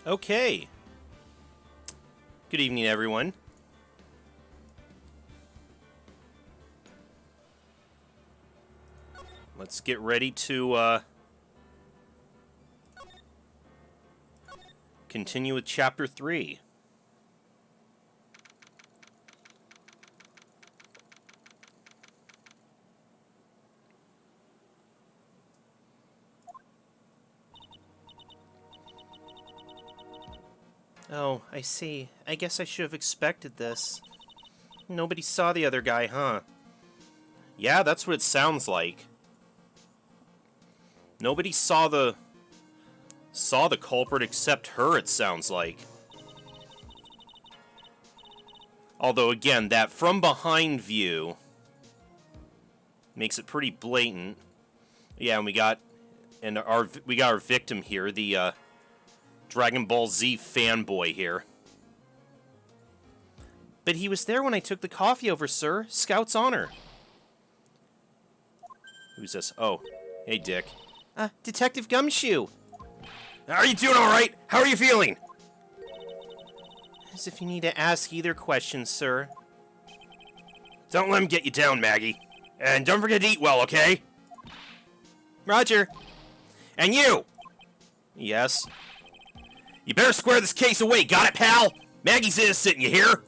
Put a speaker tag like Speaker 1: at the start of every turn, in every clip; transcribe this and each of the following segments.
Speaker 1: Okay. Good evening, everyone. Let's get ready to continue with Chapter 3. Oh, I see. I guess I should have expected this. Nobody saw the other guy, huh? Yeah, that's what it sounds like. Nobody saw the culprit except her, it sounds like. Although, again, that from-behind view makes it pretty blatant. Yeah, and we got our victim here, the Dragon Ball Z fanboy here. But he was there when I took the coffee over, sir. Scout's honor. Who's this? Oh, hey, Dick. Detective Gumshoe. Are you doing all right? How are you feeling? As if you need to ask either question, sir. Don't let him get you down, Maggie. And don't forget to eat well, okay? Roger. And you! Yes? You better square this case away, got it, pal? Maggie's innocent, you hear?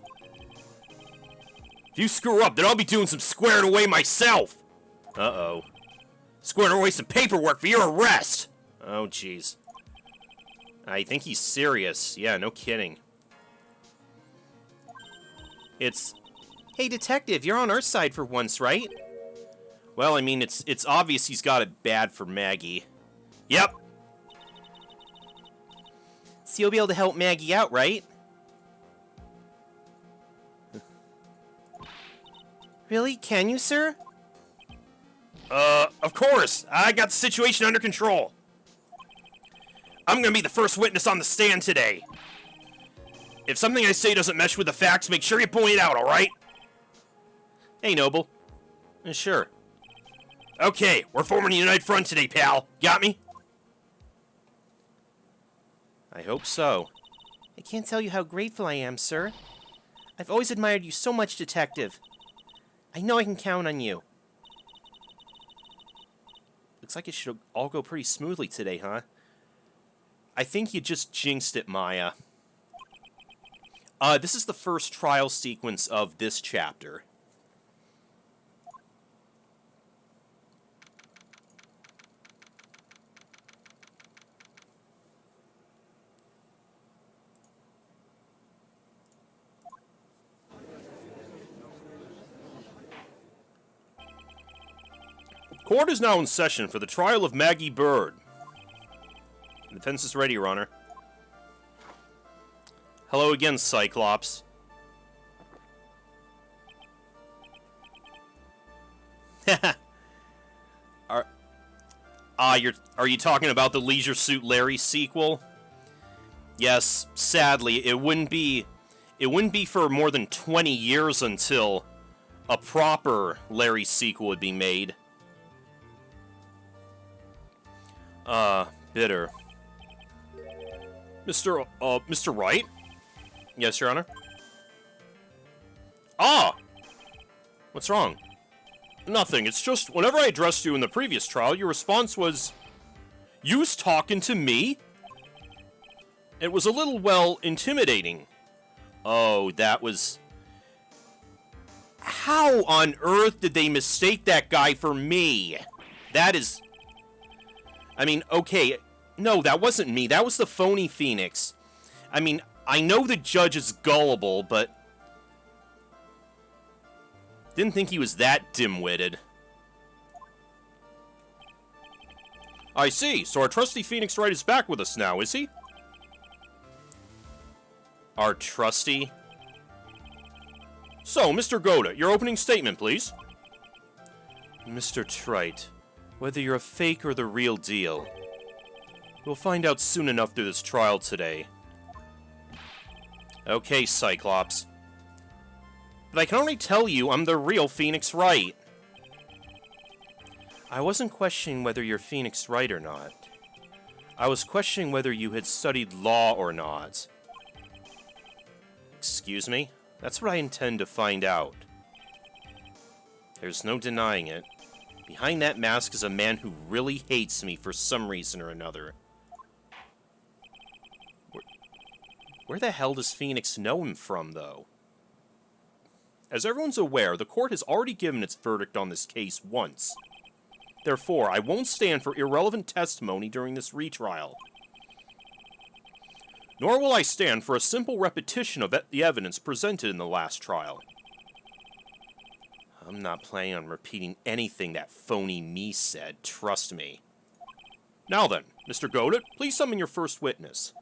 Speaker 1: If you screw up, then I'll be doing some squaring away myself. Uh-oh. Squaring away some paperwork for your arrest! Oh, jeez. I think he's serious. Yeah, no kidding. It's... Hey, detective, you're on our side for once, right? Well, I mean, it's obvious he's got it bad for Maggie. Yep. So you'll be able to help Maggie out, right? Really? Can you, sir? Of course. I got the situation under control. I'm gonna be the first witness on the stand today. If something I say doesn't mesh with the facts, make sure you point it out, alright? Hey, Noble. Sure. Okay, we're forming a united front today, pal. Got me? I hope so. I can't tell you how grateful I am, sir. I've always admired you so much, Detective. I know I can count on you. Looks like it should all go pretty smoothly today, huh? I think you just jinxed it, Maya. This is the first trial sequence of this chapter. Court is now in session for the trial of Maggie Bird. The defense is ready, Your Honor. Hello again, Cyclops. Are you talking about the Leisure Suit Larry sequel? Yes, sadly, it wouldn't be for more than 20 years until a proper Larry sequel would be made. Bitter. Mr. Wright? Yes, Your Honor? Ah! What's wrong? Nothing, it's just, whenever I addressed you in the previous trial, your response was... You's talking to me? It was a little, well, intimidating. Oh, that was... How on earth did they mistake that guy for me? That is... I mean, okay, no, that wasn't me. That was the phony Phoenix. I mean, I know the judge is gullible, but... Didn't think he was that dim-witted. I see, so our trusty Phoenix Wright is back with us now, is he? Our trusty? So, Mr. Goda, your opening statement, please. Mr. Trite, whether you're a fake or the real deal, we'll find out soon enough through this trial today. Okay, Cyclops. But I can already tell you I'm the real Phoenix Wright. I wasn't questioning whether you're Phoenix Wright or not. I was questioning whether you had studied law or not. Excuse me? That's what I intend to find out. There's no denying it. Behind that mask is a man who really hates me for some reason or another. Where the hell does Phoenix know him from, though? As everyone's aware, the court has already given its verdict on this case once. Therefore, I won't stand for irrelevant testimony during this retrial. Nor will I stand for a simple repetition of the evidence presented in the last trial. I'm not planning on repeating anything that phony me said, trust me. Now then, Mr. Godot, please summon your first witness.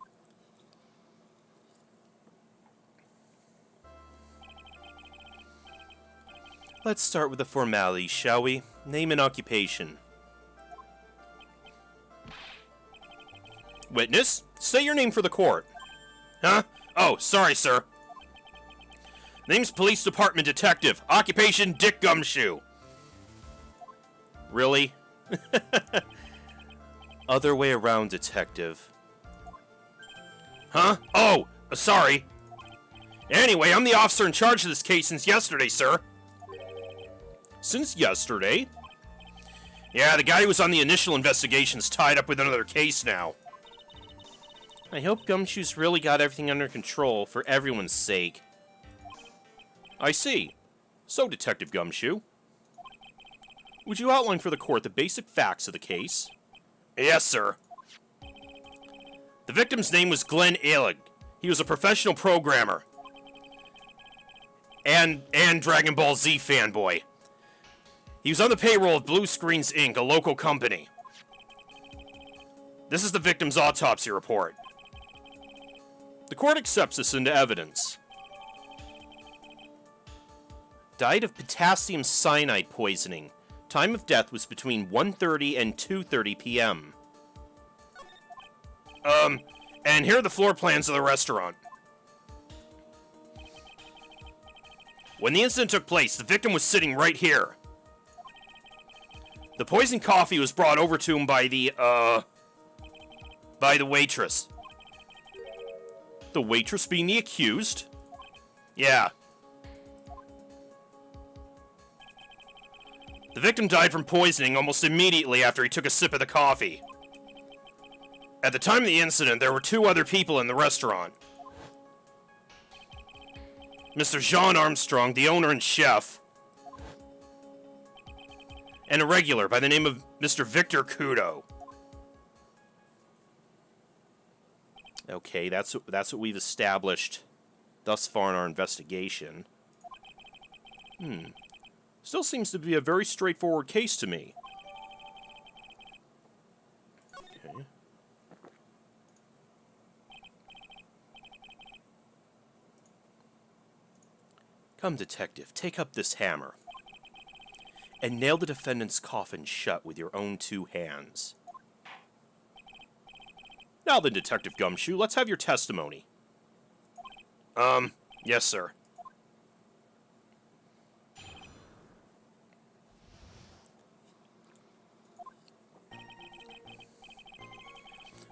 Speaker 1: Let's start with the formalities, shall we? Name and occupation. Witness, say your name for the court. Huh? Oh, sorry, sir. Name's Police Department Detective. Occupation, Dick Gumshoe. Really? Other way around, Detective. Huh? Oh, sorry. Anyway, I'm the officer in charge of this case since yesterday, sir. Since yesterday? Yeah, the guy who was on the initial investigation's tied up with another case now. I hope Gumshoe's really got everything under control for everyone's sake. I see. So, Detective Gumshoe, would you outline for the court the basic facts of the case? Yes, sir. The victim's name was Glenn Alig. He was a professional programmer. And Dragon Ball Z fanboy. He was on the payroll of Blue Screens Inc., a local company. This is the victim's autopsy report. The court accepts this into evidence. Died of potassium cyanide poisoning. Time of death was between 1:30 and 2:30 p.m. And here are the floor plans of the restaurant. When the incident took place, the victim was sitting right here. The poisoned coffee was brought over to him by the waitress. The waitress being the accused? Yeah. The victim died from poisoning almost immediately after he took a sip of the coffee. At the time of the incident, there were 2 other people in the restaurant. Mr. Jean Armstrong, the owner and chef, and a regular by the name of Mr. Victor Kudo. Okay, that's what we've established thus far in our investigation. Still seems to be a very straightforward case to me. Okay. Come, detective, take up this hammer and nail the defendant's coffin shut with your own 2 hands. Now then, Detective Gumshoe, let's have your testimony. Yes, sir.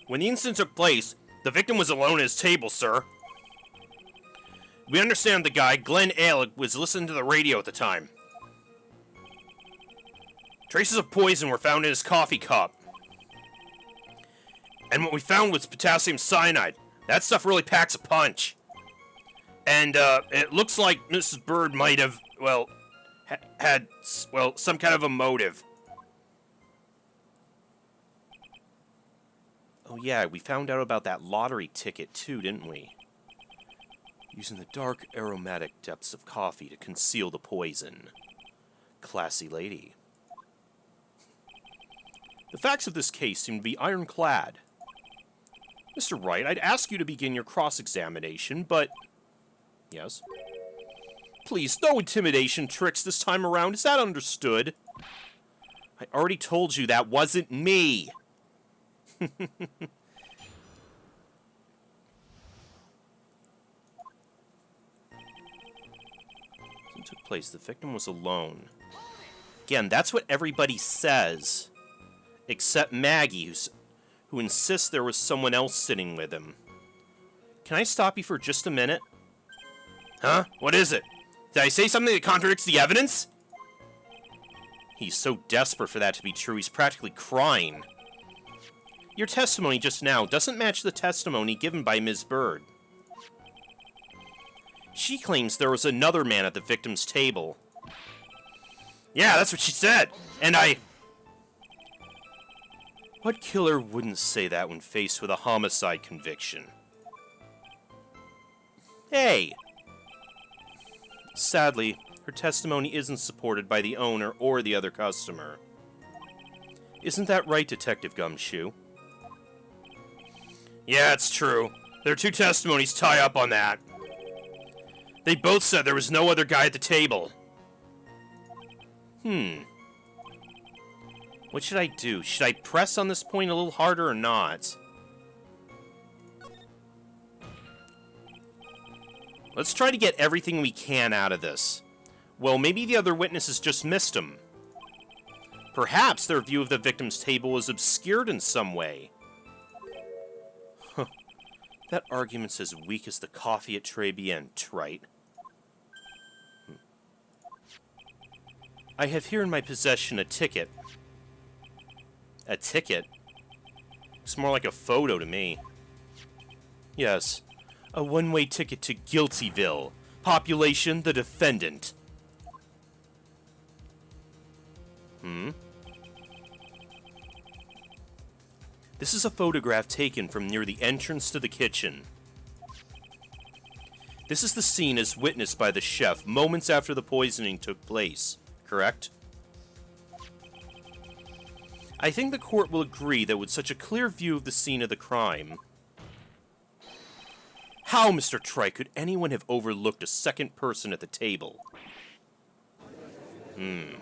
Speaker 1: When the incident took place, the victim was alone at his table, sir. We understand the guy, Glenn Alig, was listening to the radio at the time. Traces of poison were found in his coffee cup. And what we found was potassium cyanide. That stuff really packs a punch. And, it looks like Mrs. Bird might have, well, had some kind of a motive. Oh yeah, we found out about that lottery ticket too, didn't we? Using the dark, aromatic depths of coffee to conceal the poison. Classy lady. The facts of this case seem to be ironclad. Mr. Wright, I'd ask you to begin your cross-examination, but... Yes? Please, no intimidation tricks this time around, is that understood? I already told you that wasn't me! It took place. The victim was alone. Again, that's what everybody says. Except Maggie, who insists there was someone else sitting with him. Can I stop you for just a minute? Huh? What is it? Did I say something that contradicts the evidence? He's so desperate for that to be true, he's practically crying. Your testimony just now doesn't match the testimony given by Ms. Bird. She claims there was another man at the victim's table. Yeah, that's what she said. And What killer wouldn't say that when faced with a homicide conviction? Hey! Sadly, her testimony isn't supported by the owner or the other customer. Isn't that right, Detective Gumshoe? Yeah, it's true. Their two testimonies tie up on that. They both said there was no other guy at the table. What should I do? Should I press on this point a little harder or not? Let's try to get everything we can out of this. Well, maybe the other witnesses just missed him. Perhaps their view of the victim's table is obscured in some way. Huh. That argument's as weak as the coffee at Trebien, trite. I have here in my possession a ticket. A ticket? It's more like a photo to me. Yes, a one-way ticket to Guiltyville. Population, the defendant. This is a photograph taken from near the entrance to the kitchen. This is the scene as witnessed by the chef moments after the poisoning took place, correct? I think the court will agree that with such a clear view of the scene of the crime... How, Mr. Trike, could anyone have overlooked a second person at the table? It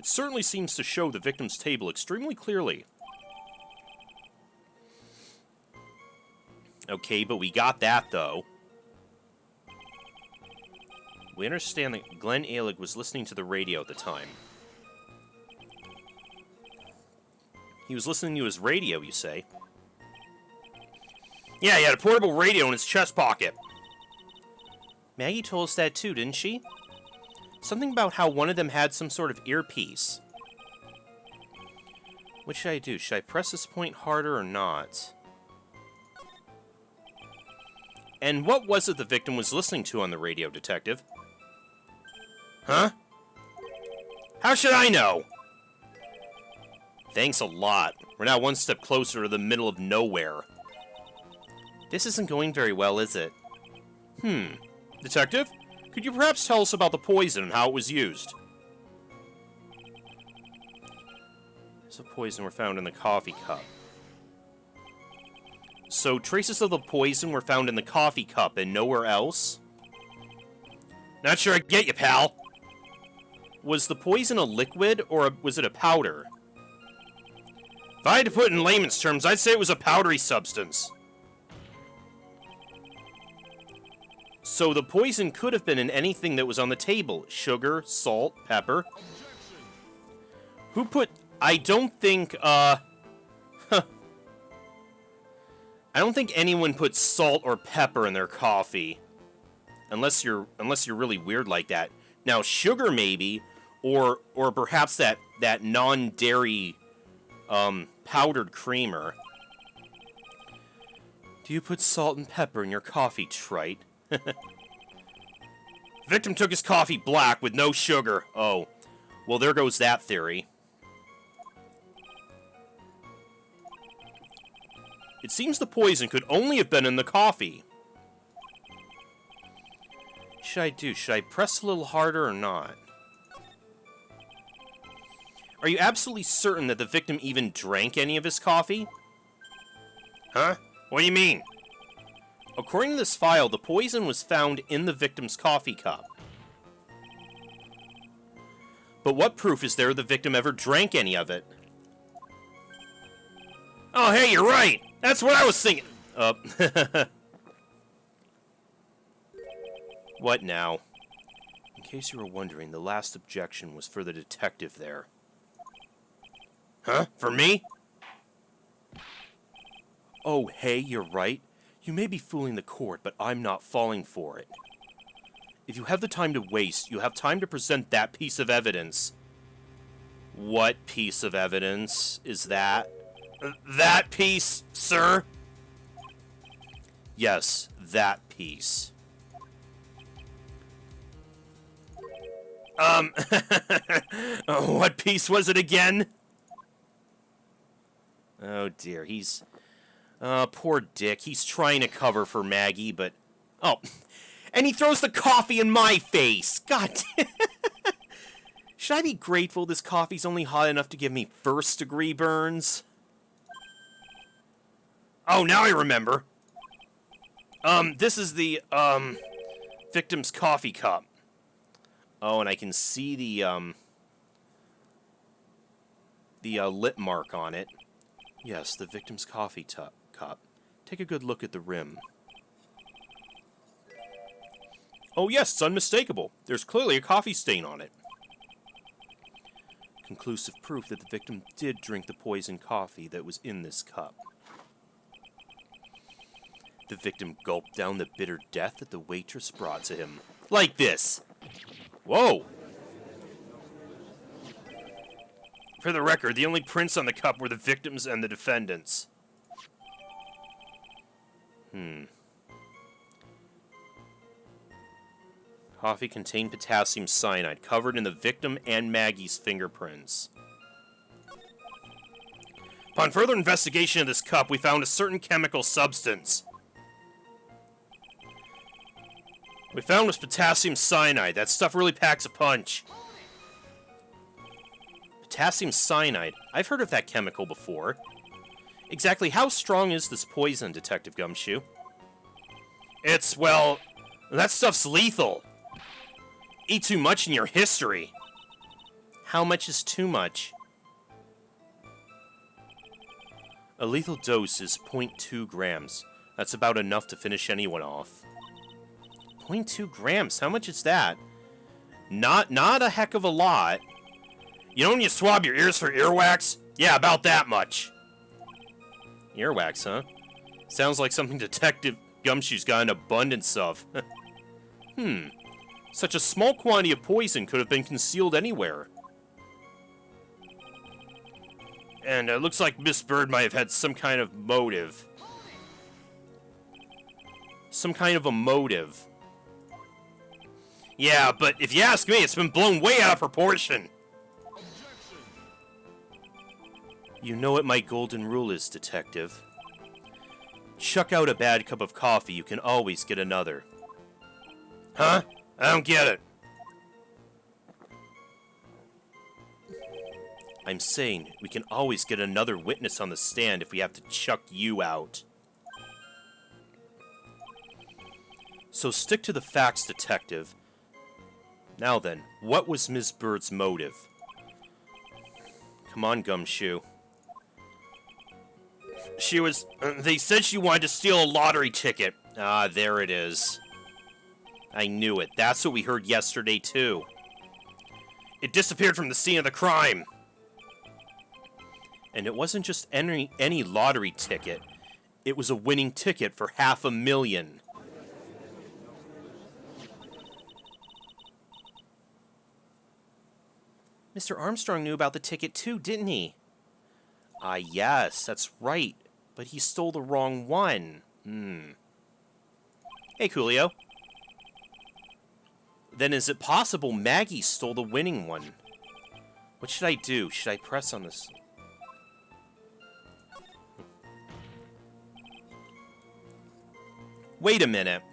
Speaker 1: certainly seems to show the victim's table extremely clearly. Okay, but we got that, though. We understand that Glenn Alig was listening to the radio at the time. He was listening to his radio, you say? Yeah, he had a portable radio in his chest pocket. Maggie told us that too, didn't she? Something about how one of them had some sort of earpiece. What should I do? Should I press this point harder or not? And what was it the victim was listening to on the radio, Detective? Huh? How should I know? Thanks a lot. We're now one step closer to the middle of nowhere. This isn't going very well, is it? Detective, could you perhaps tell us about the poison and how it was used? So poison were found in the coffee cup. So traces of the poison were found in the coffee cup and nowhere else? Not sure I get you, pal. Was the poison a liquid or was it a powder? If I had to put it in layman's terms, I'd say it was a powdery substance. So the poison could have been in anything that was on the table. Sugar, salt, pepper. Who put... I don't think, I don't think anyone puts salt or pepper in their coffee. Unless you're really weird like that. Now, sugar maybe, or perhaps that non-dairy, powdered creamer. Do you put salt and pepper in your coffee, trite? Victim took his coffee black with no sugar. Oh, well, there goes that theory. It seems the poison could only have been in the coffee. What should I do? Should I press a little harder or not? Are you absolutely certain that the victim even drank any of his coffee? Huh? What do you mean? According to this file, the poison was found in the victim's coffee cup. But what proof is there the victim ever drank any of it? Oh, hey, you're right! That's what I was thinking! What now? In case you were wondering, the last objection was for the detective there. Huh? For me? Oh, hey, you're right. You may be fooling the court, but I'm not falling for it. If you have the time to waste, you have time to present that piece of evidence. What piece of evidence is that? That piece, sir? Yes, that piece. What piece was it again? Oh dear, he's... poor Dick. He's trying to cover for Maggie, but... Oh, and he throws the coffee in my face! God damn. Should I be grateful this coffee's only hot enough to give me first-degree burns? Oh, now I remember. This is the, victim's coffee cup. Oh, and I can see the lip mark on it. Yes, the victim's coffee cup. Take a good look at the rim. Oh yes, it's unmistakable. There's clearly a coffee stain on it. Conclusive proof that the victim did drink the poisoned coffee that was in this cup. The victim gulped down the bitter death that the waitress brought to him. Like this. Whoa! For the record, the only prints on the cup were the victims and the defendants. Coffee contained potassium cyanide, covered in the victim and Maggie's fingerprints. Upon further investigation of this cup, we found a certain chemical substance. We found was potassium cyanide. That stuff really packs a punch. Potassium cyanide. I've heard of that chemical before. Exactly how strong is this poison, Detective Gumshoe? It's, well, that stuff's lethal. Eat too much in your history. How much is too much? A lethal dose is 0.2 grams. That's about enough to finish anyone off. 0.2 grams? How much is that? Not a heck of a lot. You know when you swab your ears for earwax? Yeah, about that much. Earwax, huh? Sounds like something Detective Gumshoe's got an abundance of. Such a small quantity of poison could have been concealed anywhere. And it looks like Miss Bird might have had some kind of motive. Some kind of a motive. Yeah, but if you ask me, it's been blown way out of proportion. You know what my golden rule is, Detective. Chuck out a bad cup of coffee, you can always get another. Huh? I don't get it. I'm saying we can always get another witness on the stand if we have to chuck you out. So stick to the facts, Detective. Now then, what was Ms. Bird's motive? Come on, Gumshoe. They said she wanted to steal a lottery ticket. Ah, there it is. I knew it. That's what we heard yesterday, too. It disappeared from the scene of the crime. And it wasn't just any lottery ticket. It was a winning ticket for $500,000. Mr. Armstrong knew about the ticket too, didn't he? Ah, yes, that's right. But he stole the wrong one. Hey, Coolio. Then is it possible Maggie stole the winning one? What should I do? Should I press on this? Wait a minute.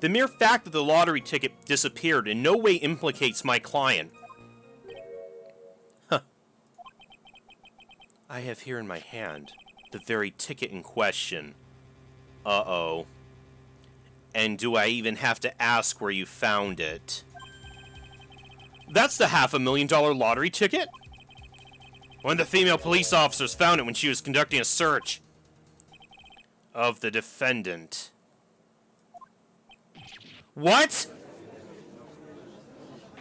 Speaker 1: The mere fact that the lottery ticket disappeared in no way implicates my client. Huh. I have here in my hand the very ticket in question. Uh-oh. And do I even have to ask where you found it? That's the $500,000 lottery ticket? One of the female police officers found it when she was conducting a search of the defendant. What?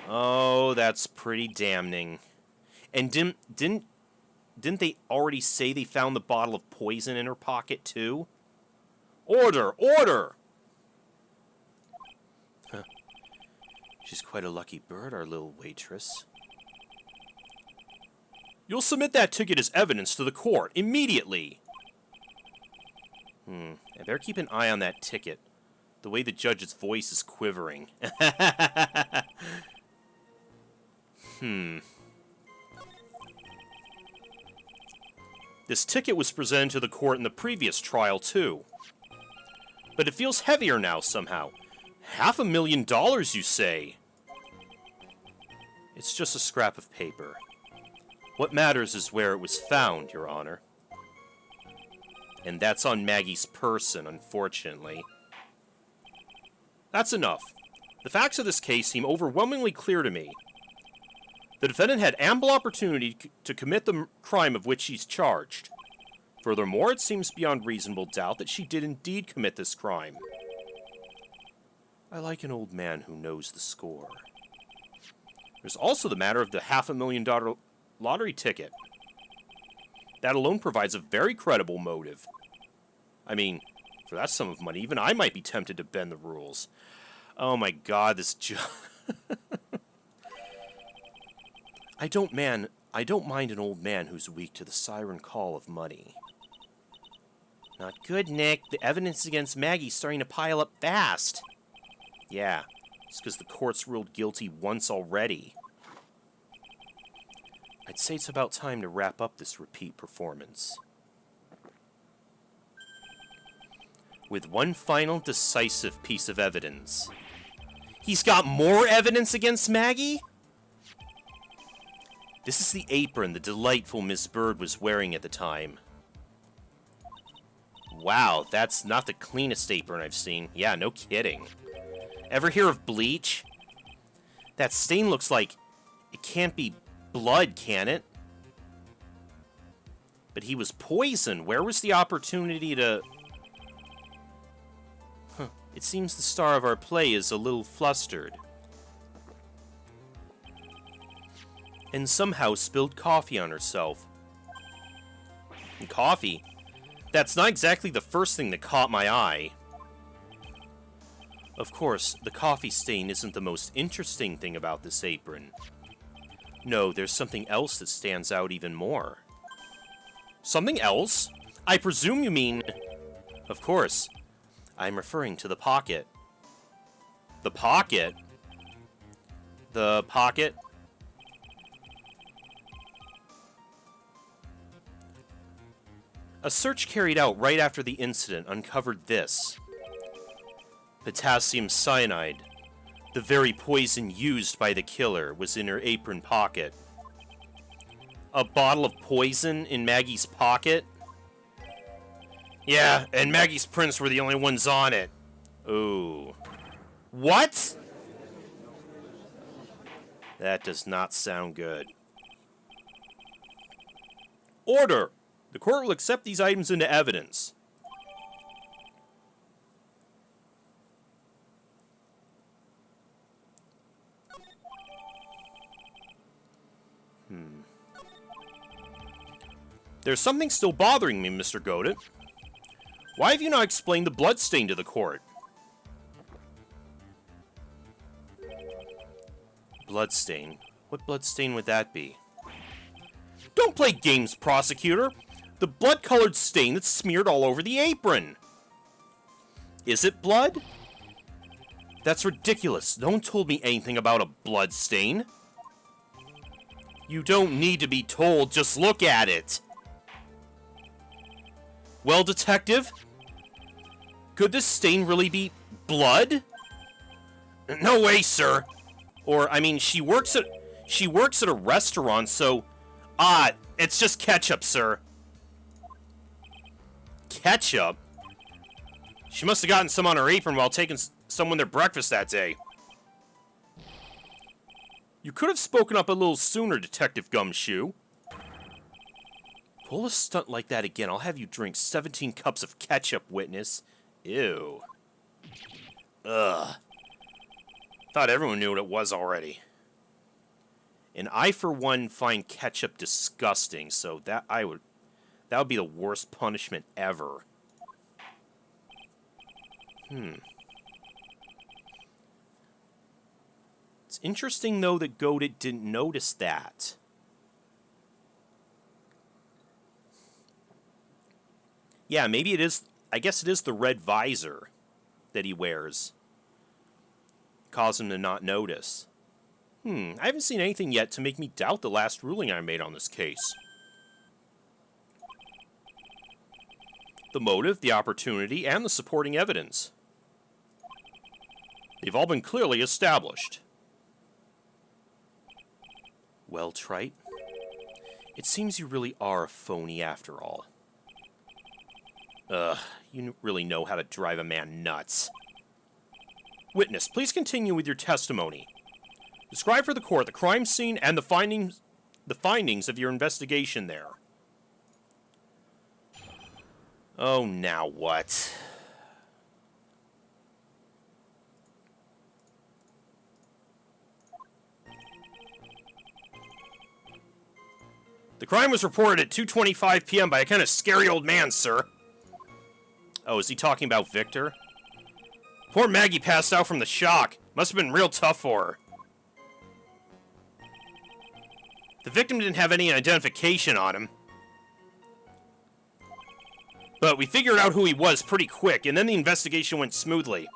Speaker 1: Oh, that's pretty damning. And didn't they already say they found the bottle of poison in her pocket, too? Order! Order! Huh. She's quite a lucky bird, our little waitress. You'll submit that ticket as evidence to the court, immediately! I better keep an eye on that ticket. The way the judge's voice is quivering. This ticket was presented to the court in the previous trial, too. But it feels heavier now, somehow. $500,000, you say? It's just a scrap of paper. What matters is where it was found, Your Honor. And that's on Maggie's person, unfortunately. That's enough. The facts of this case seem overwhelmingly clear to me. The defendant had ample opportunity to commit the crime of which she's charged. Furthermore, it seems beyond reasonable doubt that she did indeed commit this crime. I like an old man who knows the score. There's also the matter of the $500,000 lottery ticket. That alone provides a very credible motive. I mean, for that sum of money, even I might be tempted to bend the rules. Oh my god, this I don't mind an old man who's weak to the siren call of money. Not good, Nick. The evidence against Maggie's starting to pile up fast. Yeah, it's because the court's ruled guilty once already. I'd say it's about time to wrap up this repeat performance. With one final decisive piece of evidence. He's got more evidence against Maggie? This is the apron the delightful Miss Bird was wearing at the time. Wow, that's not the cleanest apron I've seen. Yeah, no kidding. Ever hear of bleach? That stain looks like it can't be blood, can it? But he was poisoned. Where was the opportunity to... It seems the star of our play is a little flustered. And somehow spilled coffee on herself. And coffee? That's not exactly the first thing that caught my eye. Of course, the coffee stain isn't the most interesting thing about this apron. No, there's something else that stands out even more. Something else? I presume you mean... Of course. I'm referring to the pocket. The pocket? The pocket? A search carried out right after the incident uncovered this. Potassium cyanide. The very poison used by the killer was in her apron pocket. A bottle of poison in Maggie's pocket? Yeah, and Maggie's prints were the only ones on it. Ooh. What? That does not sound good. Order! The court will accept these items into evidence. There's something still bothering me, Mr. Godot. Why have you not explained the bloodstain to the court? Bloodstain? What bloodstain would that be? Don't play games, prosecutor! The blood-colored stain that's smeared all over the apron! Is it blood? That's ridiculous. No one told me anything about a blood stain. You don't need to be told, just look at it! Well, detective? Could this stain really be blood? No way, sir. Or, I mean, she works at a restaurant, so... it's just ketchup, sir. Ketchup? She must have gotten some on her apron while taking someone their breakfast that day. You could have spoken up a little sooner, Detective Gumshoe. Pull a stunt like that again, I'll have you drink 17 cups of ketchup, witness. Ew. Ugh. Thought everyone knew what it was already. And I, for one, find ketchup disgusting, so that would be the worst punishment ever. It's interesting, though, that Goated didn't notice that. Yeah, maybe it is... I guess it is the red visor that he wears. Cause him to not notice. I haven't seen anything yet to make me doubt the last ruling I made on this case. The motive, the opportunity, and the supporting evidence. They've all been clearly established. Well, Trite, it seems you really are a phony after all. You really know how to drive a man nuts. Witness, please continue with your testimony. Describe for the court the crime scene and the findings of your investigation there. Oh, now what? The crime was reported at 2:25 p.m. by a kind of scary old man, sir. Oh, is he talking about Victor? Poor Maggie passed out from the shock. Must have been real tough for her. The victim didn't have any identification on him. But we figured out who he was pretty quick, and then the investigation went smoothly.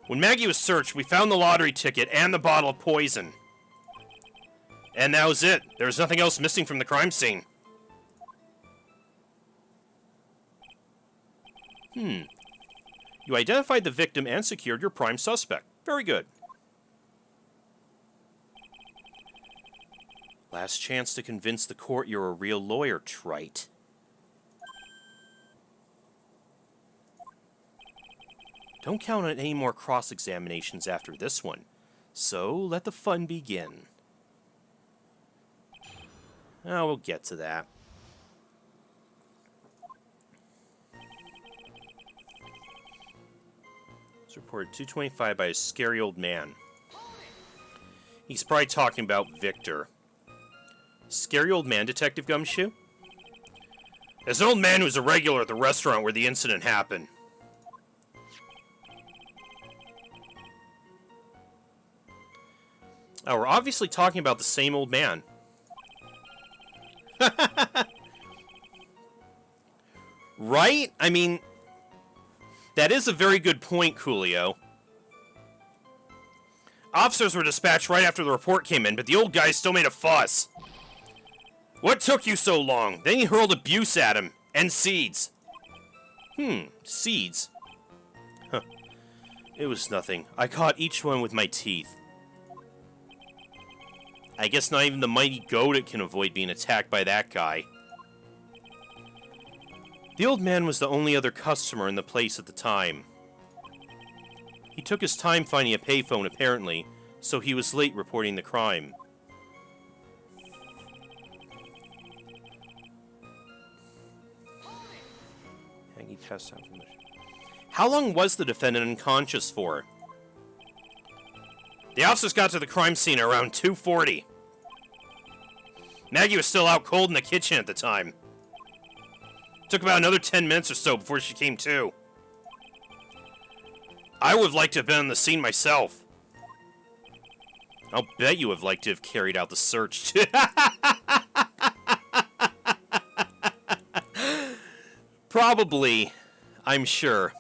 Speaker 1: When Maggie was searched, we found the lottery ticket and the bottle of poison. And that was it. There was nothing else missing from the crime scene. You identified the victim and secured your prime suspect. Very good. Last chance to convince the court you're a real lawyer, Trite. Don't count on any more cross-examinations after this one. So, let the fun begin. Oh, we'll get to that. It's reported 2:25 by a scary old man. He's probably talking about Victor. Scary old man, Detective Gumshoe? There's an old man who's a regular at the restaurant where the incident happened. Oh, we're obviously talking about the same old man. Right? I mean, that is a very good point, Coolio. Officers were dispatched right after the report came in, but the old guy still made a fuss. What took you so long? Then he hurled abuse at him. And seeds. Seeds. Huh. It was nothing. I caught each one with my teeth. I guess not even the mighty Goated can avoid being attacked by that guy. The old man was the only other customer in the place at the time. He took his time finding a payphone, apparently, so he was late reporting the crime. Maggie passed out from the... How long was the defendant unconscious for? The officers got to the crime scene around 2:40. Maggie was still out cold in the kitchen at the time. Took about another 10 minutes or so before she came to. I would have liked to have been on the scene myself. I'll bet you would have liked to have carried out the search. Probably. I'm sure.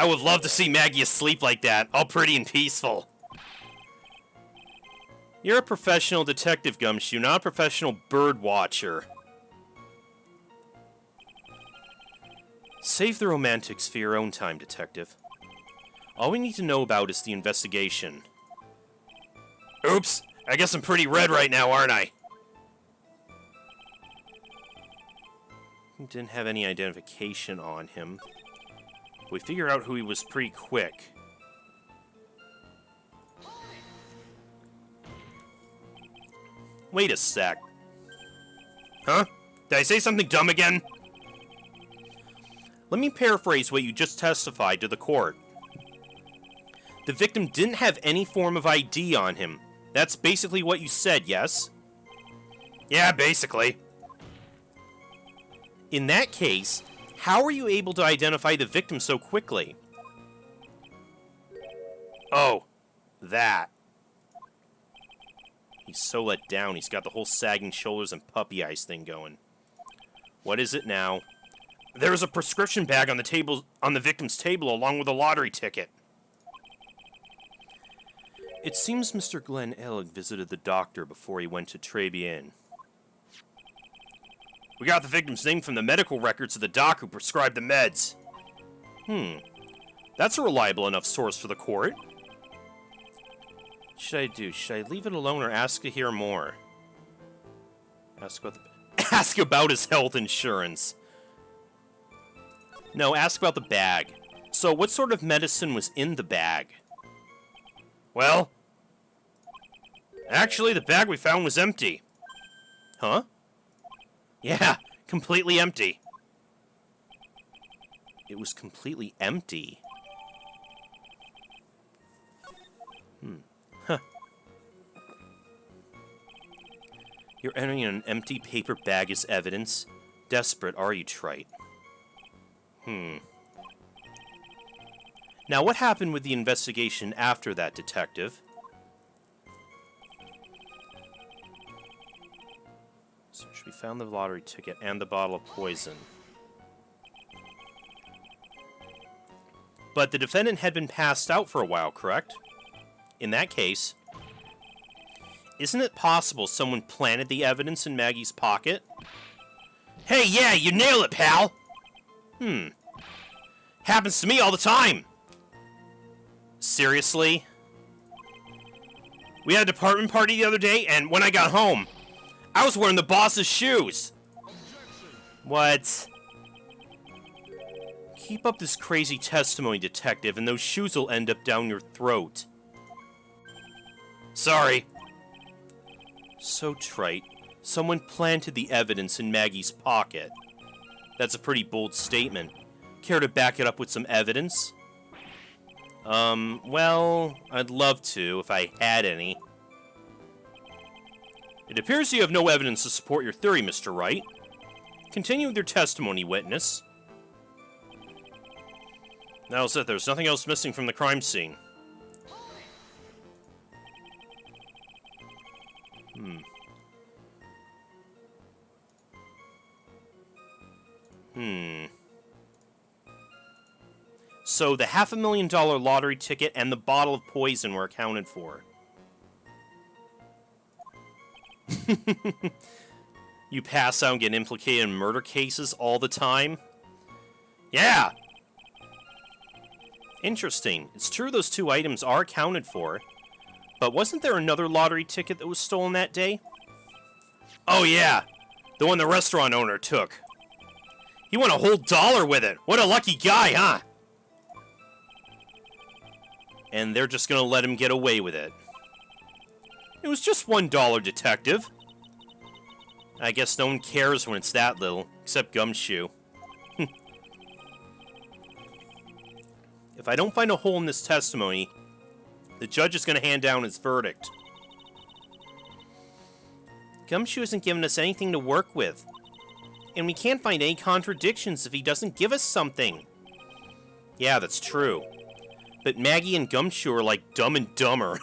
Speaker 1: I would love to see Maggie asleep like that, all pretty and peaceful. You're a professional detective, Gumshoe, not a professional bird watcher. Save the romantics for your own time, Detective. All we need to know about is the investigation. Oops, I guess I'm pretty red right now, aren't I? He didn't have any identification on him. We figured out who he was pretty quick. Wait a sec. Huh? Did I say something dumb again? Let me paraphrase what you just testified to the court. The victim didn't have any form of ID on him. That's basically what you said, yes? Yeah, basically. In that case, how were you able to identify the victim so quickly? Oh, that. He's so let down, he's got the whole sagging shoulders and puppy eyes thing going. What is it now? There was a prescription bag on the victim's table along with a lottery ticket. It seems Mr. Glenn Ellig visited the doctor before he went to Trebian. We got the victim's name from the medical records of the doc who prescribed the meds. That's a reliable enough source for the court. What should I do? Should I leave it alone or ask to hear more? Ask about his health insurance. No, ask about the bag. So, what sort of medicine was in the bag? Well, actually, the bag we found was empty. Huh? Yeah, completely empty. It was completely empty. Huh. You're entering an empty paper bag as evidence? Desperate, are you, Trite? Now, what happened with the investigation after that, Detective? Search. We found the lottery ticket and the bottle of poison. But the defendant had been passed out for a while, correct? In that case, isn't it possible someone planted the evidence in Maggie's pocket? Hey, yeah, you nailed it, pal! Happens to me all the time! Seriously? We had a department party the other day, and when I got home, I was wearing the boss's shoes! What? Keep up this crazy testimony, Detective, and those shoes will end up down your throat. Sorry. So trite. Someone planted the evidence in Maggie's pocket. That's a pretty bold statement. Care to back it up with some evidence? Well, I'd love to, if I had any. It appears you have no evidence to support your theory, Mr. Wright. Continue with your testimony, witness. Now, Seth, there's nothing else missing from the crime scene. So the $500,000 lottery ticket and the bottle of poison were accounted for. You pass out and get implicated in murder cases all the time? Yeah! Interesting. It's true those two items are accounted for, but wasn't there another lottery ticket that was stolen that day? Oh yeah, the one the restaurant owner took. He won a whole dollar with it. What a lucky guy, huh? And they're just gonna let him get away with it. It was just $1, Detective. I guess no one cares when it's that little, except Gumshoe. If I don't find a hole in this testimony, the judge is gonna hand down his verdict. Gumshoe isn't giving us anything to work with. And we can't find any contradictions if he doesn't give us something. Yeah, that's true. But Maggie and Gumshoe are like Dumb and Dumber.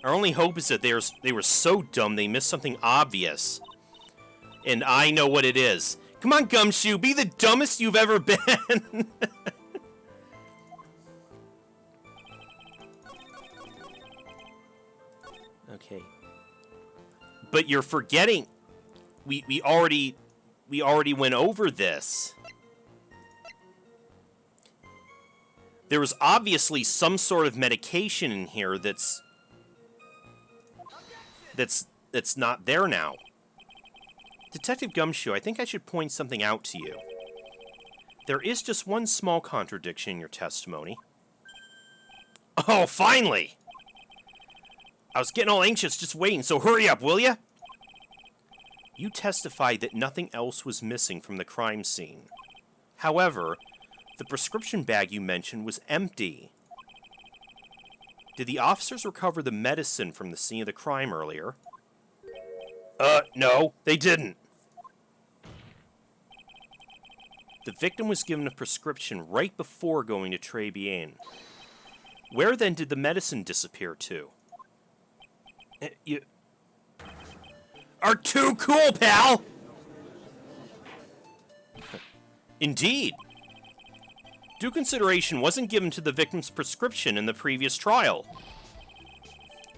Speaker 1: Our only hope is that they were so dumb they missed something obvious. And I know what it is. Come on, Gumshoe, be the dumbest you've ever been! Okay. But you're forgetting... We already went over this. There was obviously some sort of medication in here that's not there now. Detective Gumshoe, I think I should point something out to you. There is just one small contradiction in your testimony. Oh, finally! I was getting all anxious just waiting, so hurry up, will ya? You testified that nothing else was missing from the crime scene. However, the prescription bag you mentioned was empty. Did the officers recover the medicine from the scene of the crime earlier? No, they didn't. The victim was given a prescription right before going to Trebian. Where then did the medicine disappear to? You are too cool, pal! Indeed. Due consideration wasn't given to the victim's prescription in the previous trial.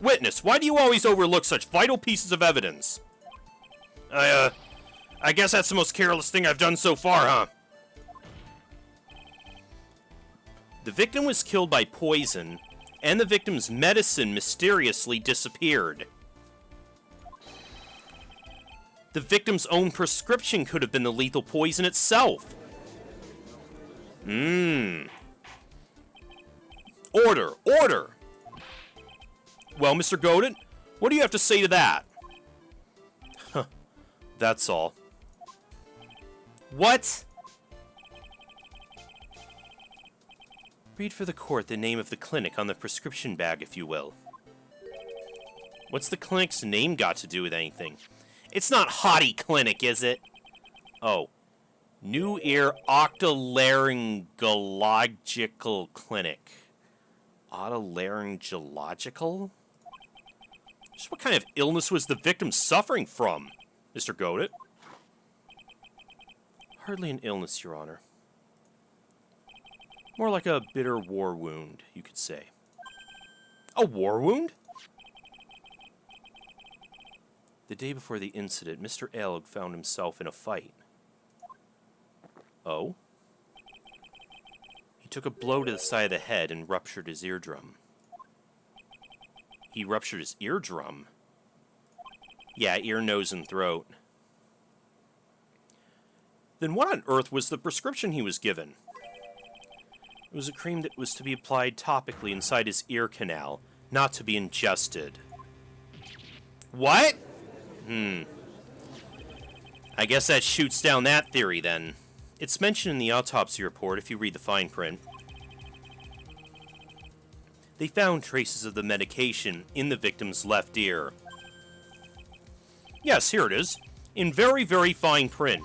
Speaker 1: Witness, why do you always overlook such vital pieces of evidence? I guess that's the most careless thing I've done so far, huh? The victim was killed by poison, and the victim's medicine mysteriously disappeared. The victim's own prescription could have been the lethal poison itself. Order! Order! Well, Mr. Godin, what do you have to say to that? Huh. That's all. What? Read for the court the name of the clinic on the prescription bag, if you will. What's the clinic's name got to do with anything? It's not Hottie Clinic, is it? Oh. New Ear Otolaryngological Clinic. Otolaryngological? Just what kind of illness was the victim suffering from, Mr. Godin? Hardly an illness, Your Honor. More like a bitter war wound, you could say. A war wound? The day before the incident, Mr. Elg found himself in a fight. Oh? He took a blow to the side of the head and ruptured his eardrum. He ruptured his eardrum? Yeah, ear, nose, and throat. Then what on earth was the prescription he was given? It was a cream that was to be applied topically inside his ear canal, not to be ingested. What? I guess that shoots down that theory, then. It's mentioned in the autopsy report if you read the fine print. They found traces of the medication in the victim's left ear. Yes, here it is. In very, very fine print.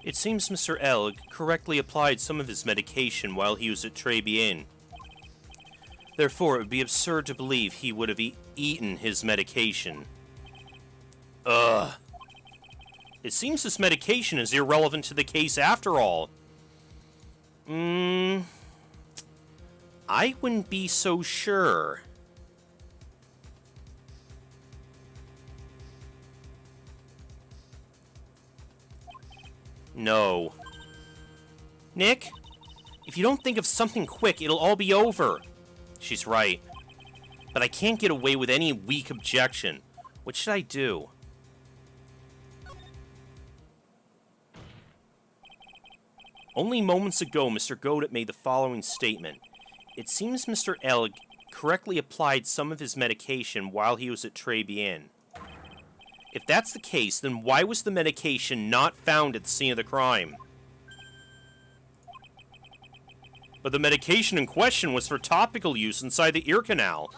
Speaker 1: It seems Mr. Elg correctly applied some of his medication while he was at Trebian. Therefore, it would be absurd to believe he would have eaten his medication. Ugh. It seems this medication is irrelevant to the case after all. I wouldn't be so sure. No. Nick? If you don't think of something quick, it'll all be over. She's right. But I can't get away with any weak objection. What should I do? Only moments ago, Mr. Godin made the following statement. It seems Mr. Elg correctly applied some of his medication while he was at Trebian. If that's the case, then why was the medication not found at the scene of the crime? But the medication in question was for topical use inside the ear canal.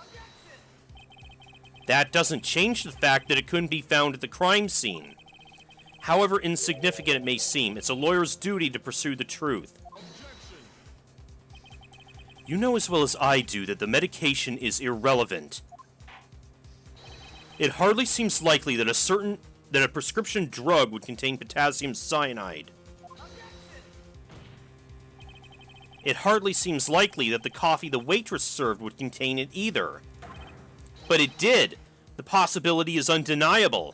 Speaker 1: That doesn't change the fact that it couldn't be found at the crime scene. However insignificant it may seem, it's a lawyer's duty to pursue the truth. You know as well as I do that the medication is irrelevant. It hardly seems likely that a prescription drug would contain potassium cyanide. It hardly seems likely that the coffee the waitress served would contain it either. But it did. The possibility is undeniable.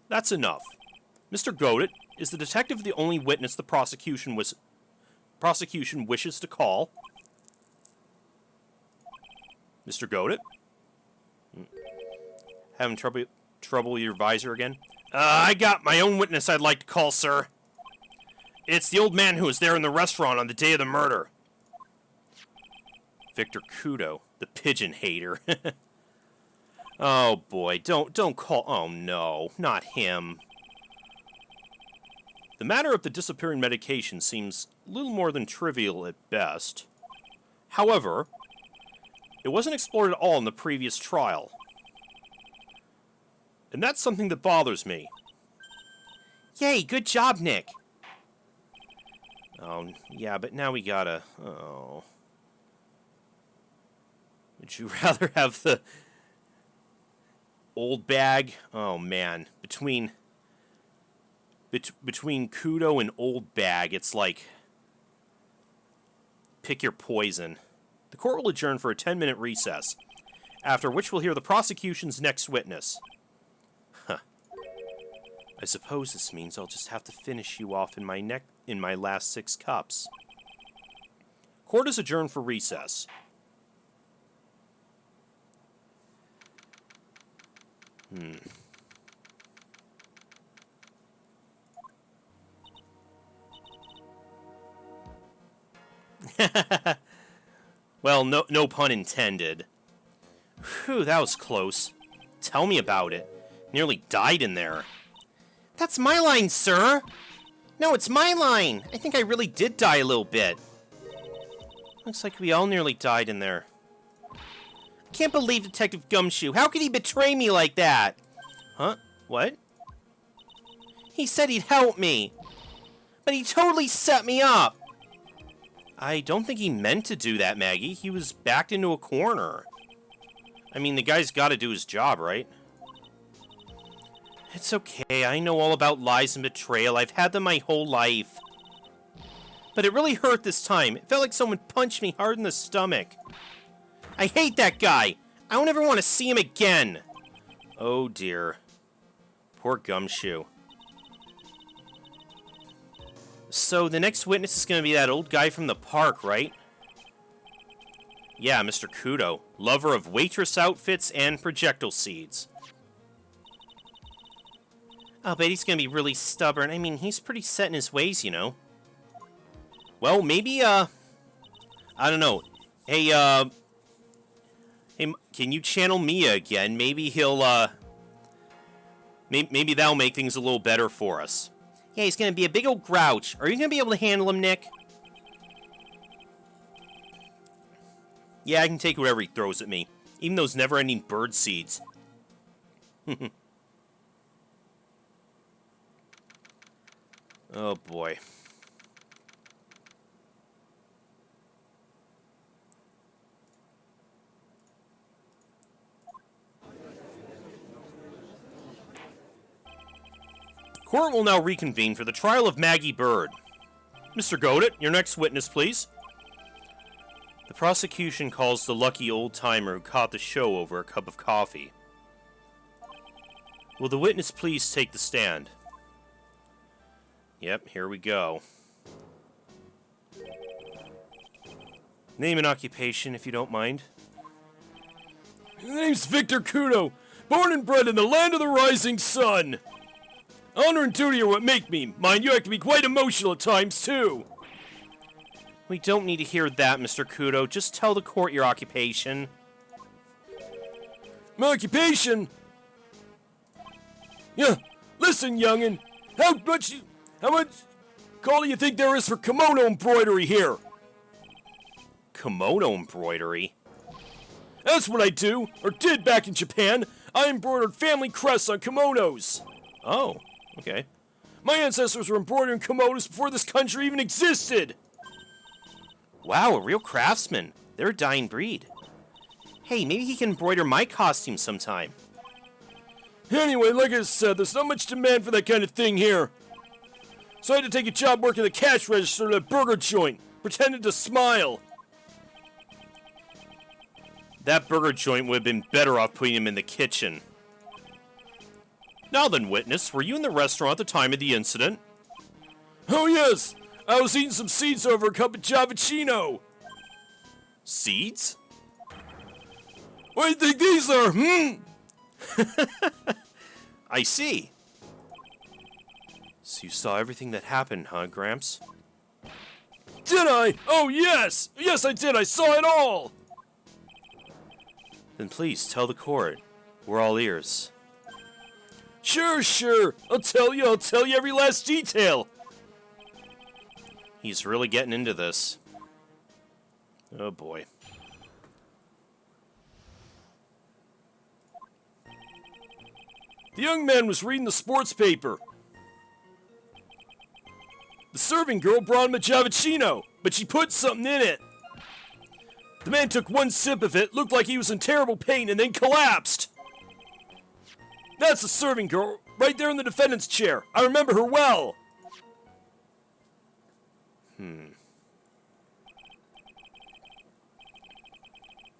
Speaker 1: That's enough. Mr. Godin, is the detective the only witness the prosecution wishes to call? Mr. Godin? Having trouble with your visor again? I got my own witness I'd like to call, sir. It's the old man who was there in the restaurant on the day of the murder. Victor Kudo, the pigeon hater. Oh boy, don't call. Oh no, not him. The matter of the disappearing medication seems little more than trivial at best. However, it wasn't explored at all in the previous trial. And that's something that bothers me. Yay, good job, Nick. Oh, yeah, but now we gotta... Oh. Would you rather have the old bag? Oh, man. Between Kudo and old bag, it's like... Pick your poison. The court will adjourn for a 10-minute recess, after which we'll hear the prosecution's next witness. Huh. I suppose this means I'll just have to finish you off in my last 6 cups. Court is adjourned for recess. Well, no pun intended. Whew, that was close. Tell me about it. Nearly died in there. That's my line, sir! No, it's my line! I think I really did die a little bit. Looks like we all nearly died in there. I can't believe Detective Gumshoe. How could he betray me like that? Huh? What? He said he'd help me. But he totally set me up. I don't think he meant to do that, Maggie. He was backed into a corner. I mean, the guy's got to do his job, right? It's okay. I know all about lies and betrayal. I've had them my whole life. But it really hurt this time. It felt like someone punched me hard in the stomach. I hate that guy. I don't ever want to see him again. Oh, dear. Poor Gumshoe. So, the next witness is going to be that old guy from the park, right? Yeah, Mr. Kudo. Lover of waitress outfits and projectile seeds. I'll bet he's going to be really stubborn. I mean, he's pretty set in his ways, you know. Well, maybe, I don't know. Hey, can you channel Mia again? Maybe he'll, maybe that'll make things a little better for us. Yeah, he's gonna be a big old grouch. Are you gonna be able to handle him, Nick? Yeah, I can take whatever he throws at me. Even those never-ending bird seeds. Oh, boy. Court will now reconvene for the trial of Maggie Bird. Mr. Godot, your next witness, please. The prosecution calls the lucky old-timer who caught the show over a cup of coffee. Will the witness please take the stand? Yep, here we go. Name and occupation, if you don't mind.
Speaker 2: My name's Victor Kudo, born and bred in the land of the rising sun. Honor and duty are what make me. Mind you, I can be quite emotional at times, too.
Speaker 1: We don't need to hear that, Mr. Kudo. Just tell the court your occupation.
Speaker 2: My occupation? Yeah, listen, youngin'. How much call do you think there is for kimono embroidery here?
Speaker 1: Kimono embroidery?
Speaker 2: That's what I do, or did back in Japan. I embroidered family crests on kimonos.
Speaker 1: Oh, okay.
Speaker 2: My ancestors were embroidering kimonos before this country even existed.
Speaker 1: Wow, a real craftsman. They're a dying breed. Hey, maybe he can embroider my costume sometime.
Speaker 2: Anyway, like I said, there's not much demand for that kind of thing here. So I had to take a job working the cash register at a burger joint, pretending to smile.
Speaker 1: That burger joint would have been better off putting him in the kitchen. Now then, witness, were you in the restaurant at the time of the incident?
Speaker 2: Oh yes, I was eating some seeds over a cup of Javicino.
Speaker 1: Seeds?
Speaker 2: What do you think these are,
Speaker 1: I see. So you saw everything that happened, huh, Gramps?
Speaker 2: Did I? Oh yes! Yes I did, I saw it all!
Speaker 1: Then please, tell the court. We're all ears.
Speaker 2: Sure. I'll tell you every last detail.
Speaker 1: He's really getting into this. Oh boy.
Speaker 2: The young man was reading the sports paper. The serving girl brought him a Javicino, but she put something in it. The man took one sip of it, looked like he was in terrible pain, and then collapsed. That's the serving girl, right there in the defendant's chair. I remember her well.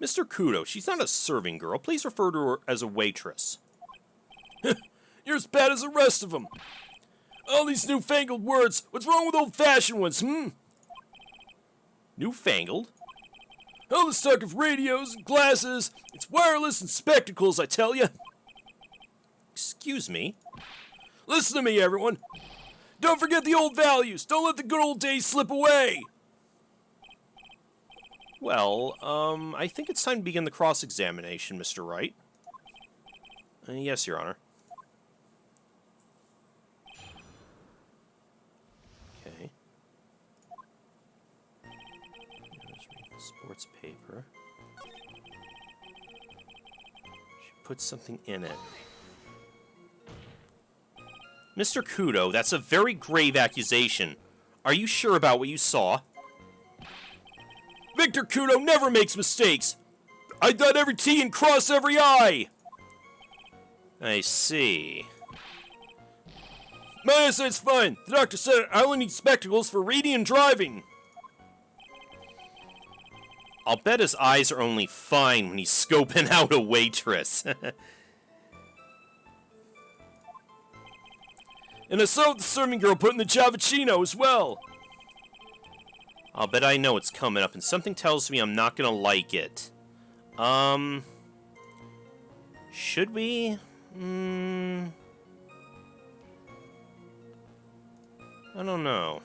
Speaker 1: Mr. Kudo, she's not a serving girl. Please refer to her as a waitress.
Speaker 2: You're as bad as the rest of them. All these newfangled words. What's wrong with old-fashioned ones,
Speaker 1: Newfangled?
Speaker 2: All this talk of radios and glasses. It's wireless and spectacles, I tell you.
Speaker 1: Excuse me?
Speaker 2: Listen to me, everyone. Don't forget the old values. Don't let the good old days slip away.
Speaker 1: Well, I think it's time to begin the cross-examination, Mr. Wright. Yes, Your Honor. Okay. Let's read the sports paper. She put something in it. Mr. Kudo, that's a very grave accusation. Are you sure about what you saw?
Speaker 2: Victor Kudo never makes mistakes. I dot every T and cross every I.
Speaker 1: I see.
Speaker 2: My eyesight's fine. The doctor said I only need spectacles for reading and driving.
Speaker 1: I'll bet his eyes are only fine when he's scoping out a waitress.
Speaker 2: And I saw what the serving girl put in the Javicino as well.
Speaker 1: I'll bet I know it's coming up, and something tells me I'm not gonna like it. Should we? I don't know.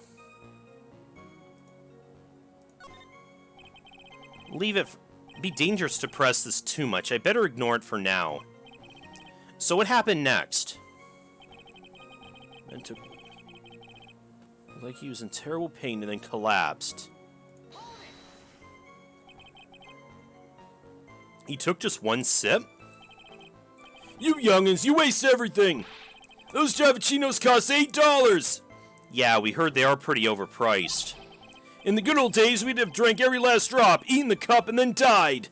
Speaker 1: Leave it. It'd be dangerous to press this too much. I better ignore it for now. So what happened next? Looked like he was in terrible pain and then collapsed. He took just one sip?
Speaker 2: You youngins, you waste everything. Those Javicinos cost $8.
Speaker 1: Yeah, we heard they are pretty overpriced.
Speaker 2: In the good old days, we'd have drank every last drop, eaten the cup, and then died.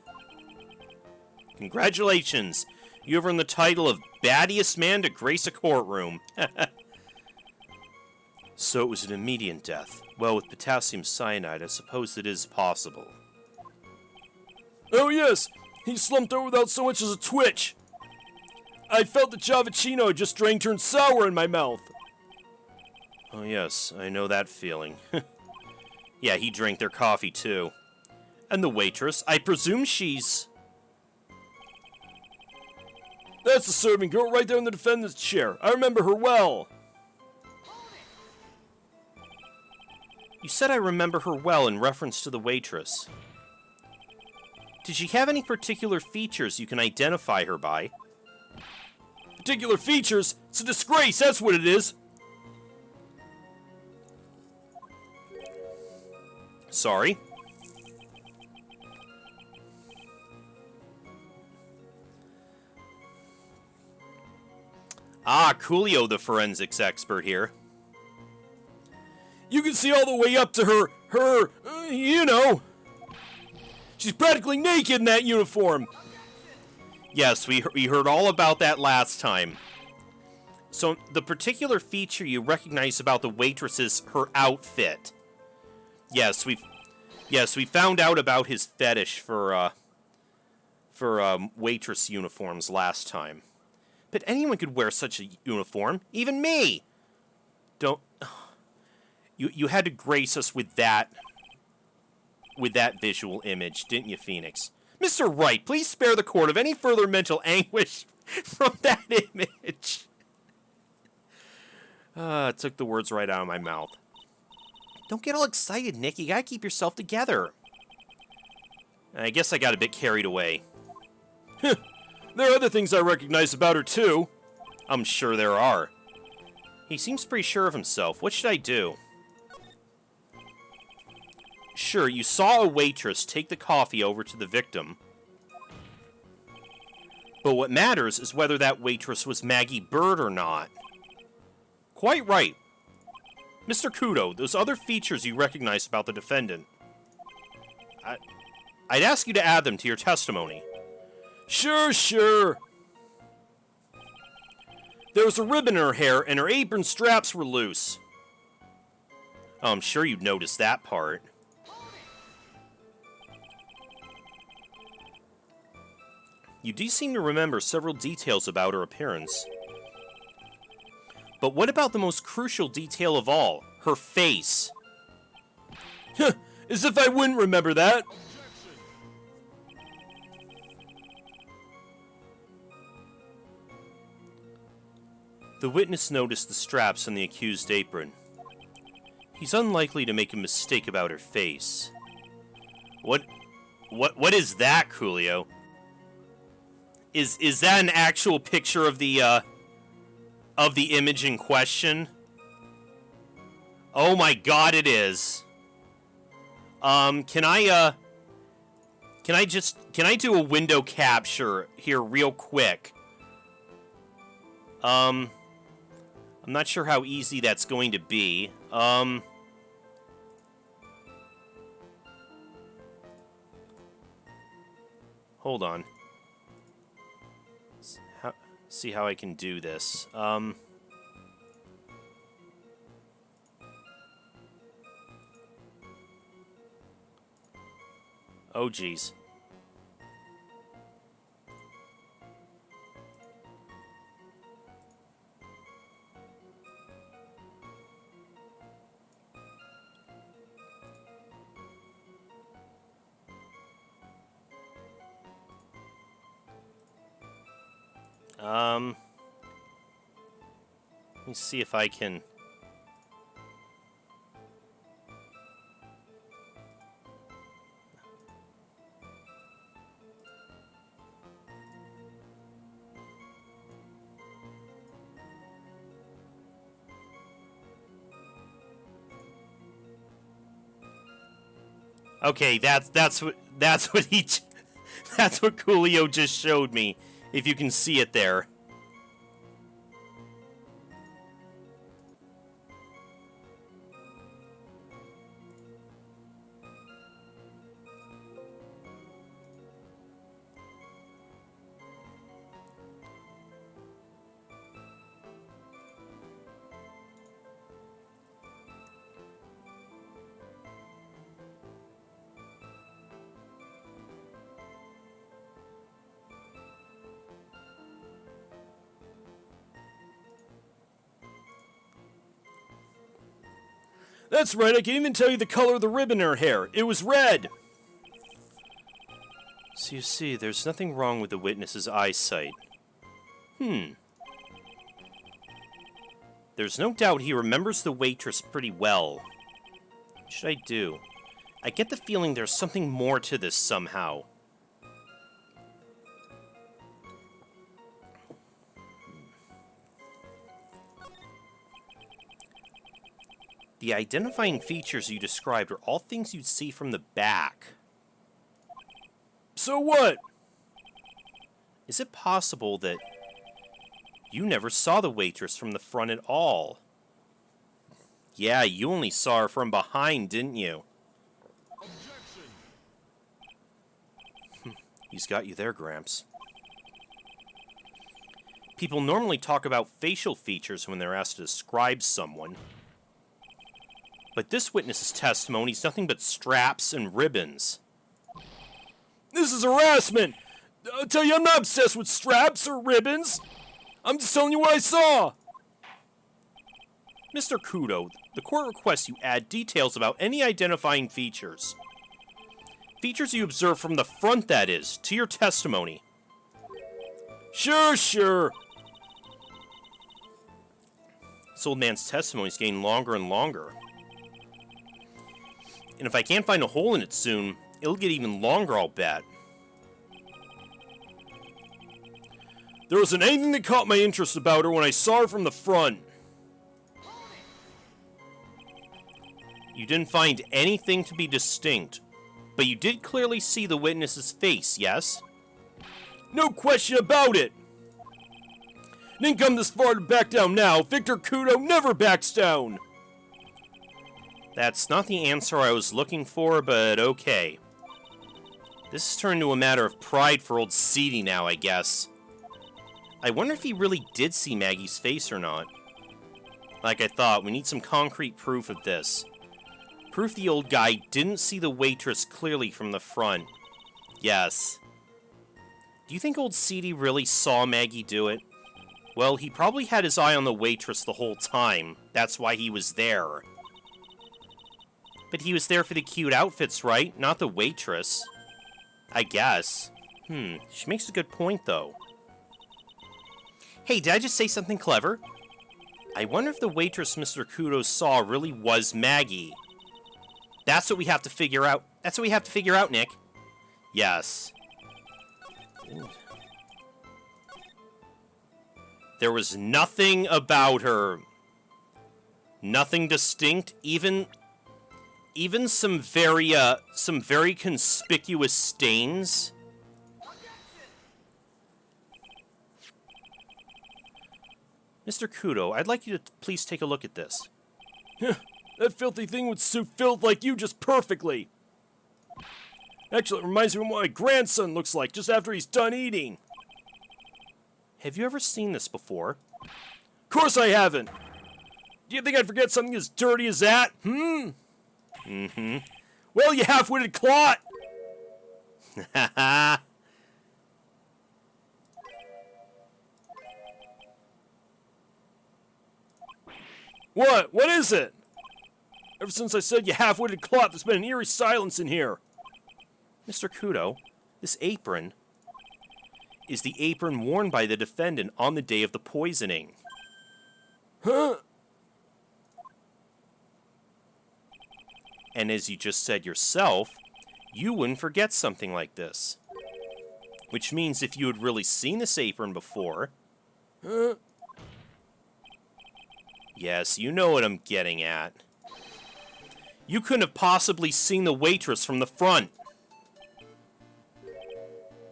Speaker 1: Congratulations. You have earned the title of baddiest man to grace a courtroom. So it was an immediate death. Well, with potassium cyanide, I suppose it is possible.
Speaker 2: Oh yes, he slumped over without so much as a twitch. I felt the Javicino I just drank turn sour in my mouth.
Speaker 1: Oh yes, I know that feeling. Yeah, he drank their coffee too. And the waitress, I presume she's...
Speaker 2: That's the serving girl right there in the defendant's chair. I remember her well.
Speaker 1: You said I remember her well in reference to the waitress. Did she have any particular features you can identify her by?
Speaker 2: Particular features? It's a disgrace, that's what it is.
Speaker 1: Sorry? Ah, Coolio, the forensics expert here.
Speaker 2: You can see all the way up to you know. She's practically naked in that uniform.
Speaker 1: Yes, we heard all about that last time. So, the particular feature you recognize about the waitress is her outfit. Yes, we found out about his fetish for waitress uniforms last time. But anyone could wear such a uniform, even me. You had to grace us with that visual image, didn't you, Phoenix? Mr. Wright, please spare the court of any further mental anguish from that image. It took the words right out of my mouth. Don't get all excited, Nick. You gotta keep yourself together. I guess I got a bit carried away.
Speaker 2: There are other things I recognize about her, too.
Speaker 1: I'm sure there are. He seems pretty sure of himself. What should I do? Sure, you saw a waitress take the coffee over to the victim. But what matters is whether that waitress was Maggie Bird or not. Quite right. Mr. Kudo, those other features you recognize about the defendant, I'd ask you to add them to your testimony.
Speaker 2: Sure. There was a ribbon in her hair, and her apron straps were loose.
Speaker 1: Oh, I'm sure you'd notice that part. You do seem to remember several details about her appearance. But what about the most crucial detail of all? Her face.
Speaker 2: As if I wouldn't remember that.
Speaker 1: The witness noticed the straps on the accused apron. He's unlikely to make a mistake about her face. What is that, Coolio? Is that an actual picture of the image in question? Oh my god, it is. Can I do a window capture here real quick? I'm not sure how easy that's going to be. Hold on. See how I can do this. Oh, geez. Let me see if I can... Okay, that's what he that's what Coolio just showed me. If you can see it there.
Speaker 2: That's right, I can even tell you the color of the ribbon in her hair. It was red.
Speaker 1: So you see, there's nothing wrong with the witness's eyesight. There's no doubt he remembers the waitress pretty well. What should I do? I get the feeling there's something more to this somehow. The identifying features you described are all things you'd see from the back.
Speaker 2: So what?
Speaker 1: Is it possible that you never saw the waitress from the front at all? Yeah, you only saw her from behind, didn't you? He's got you there, Gramps. People normally talk about facial features when they're asked to describe someone. But this witness's testimony is nothing but straps and ribbons.
Speaker 2: This is harassment! I'll tell you, I'm not obsessed with straps or ribbons. I'm just telling you what I saw.
Speaker 1: Mr. Kudo, the court requests you add details about any identifying features. Features you observe from the front, that is, to your testimony.
Speaker 2: Sure.
Speaker 1: This old man's testimony is getting longer and longer. And if I can't find a hole in it soon, it'll get even longer, I'll bet.
Speaker 2: There wasn't anything that caught my interest about her when I saw her from the front.
Speaker 1: You didn't find anything to be distinct, but you did clearly see the witness's face, yes?
Speaker 2: No question about it! Didn't come this far to back down now. Victor Kudo never backs down!
Speaker 1: That's not the answer I was looking for, but okay. This has turned into a matter of pride for old Seedy now, I guess. I wonder if he really did see Maggie's face or not. Like I thought, we need some concrete proof of this. Proof the old guy didn't see the waitress clearly from the front. Yes. Do you think old Seedy really saw Maggie do it? Well, he probably had his eye on the waitress the whole time. That's why he was there. But he was there for the cute outfits, right? Not the waitress. I guess. She makes a good point, though. Hey, did I just say something clever? I wonder if the waitress Mr. Kudo saw really was Maggie. That's what we have to figure out. That's what we have to figure out, Nick. Yes. There was nothing about her. Nothing distinct, even some very conspicuous stains. Mr. Kudo, I'd like you to please take a look at this.
Speaker 2: That filthy thing would suit filth like you just perfectly. Actually, it reminds me of what my grandson looks like just after he's done eating.
Speaker 1: Have you ever seen this before?
Speaker 2: Of course I haven't. Do you think I'd forget something as dirty as that?
Speaker 1: Mm-hmm.
Speaker 2: Well, you half-witted clot!
Speaker 1: Haha.
Speaker 2: What? What is it? Ever since I said you half-witted clot, there's been an eerie silence in here.
Speaker 1: Mr. Kudo, this apron is the apron worn by the defendant on the day of the poisoning.
Speaker 2: Huh?
Speaker 1: And as you just said yourself, you wouldn't forget something like this. Which means if you had really seen this apron before...
Speaker 2: Huh?
Speaker 1: Yes, you know what I'm getting at. You couldn't have possibly seen the waitress from the front.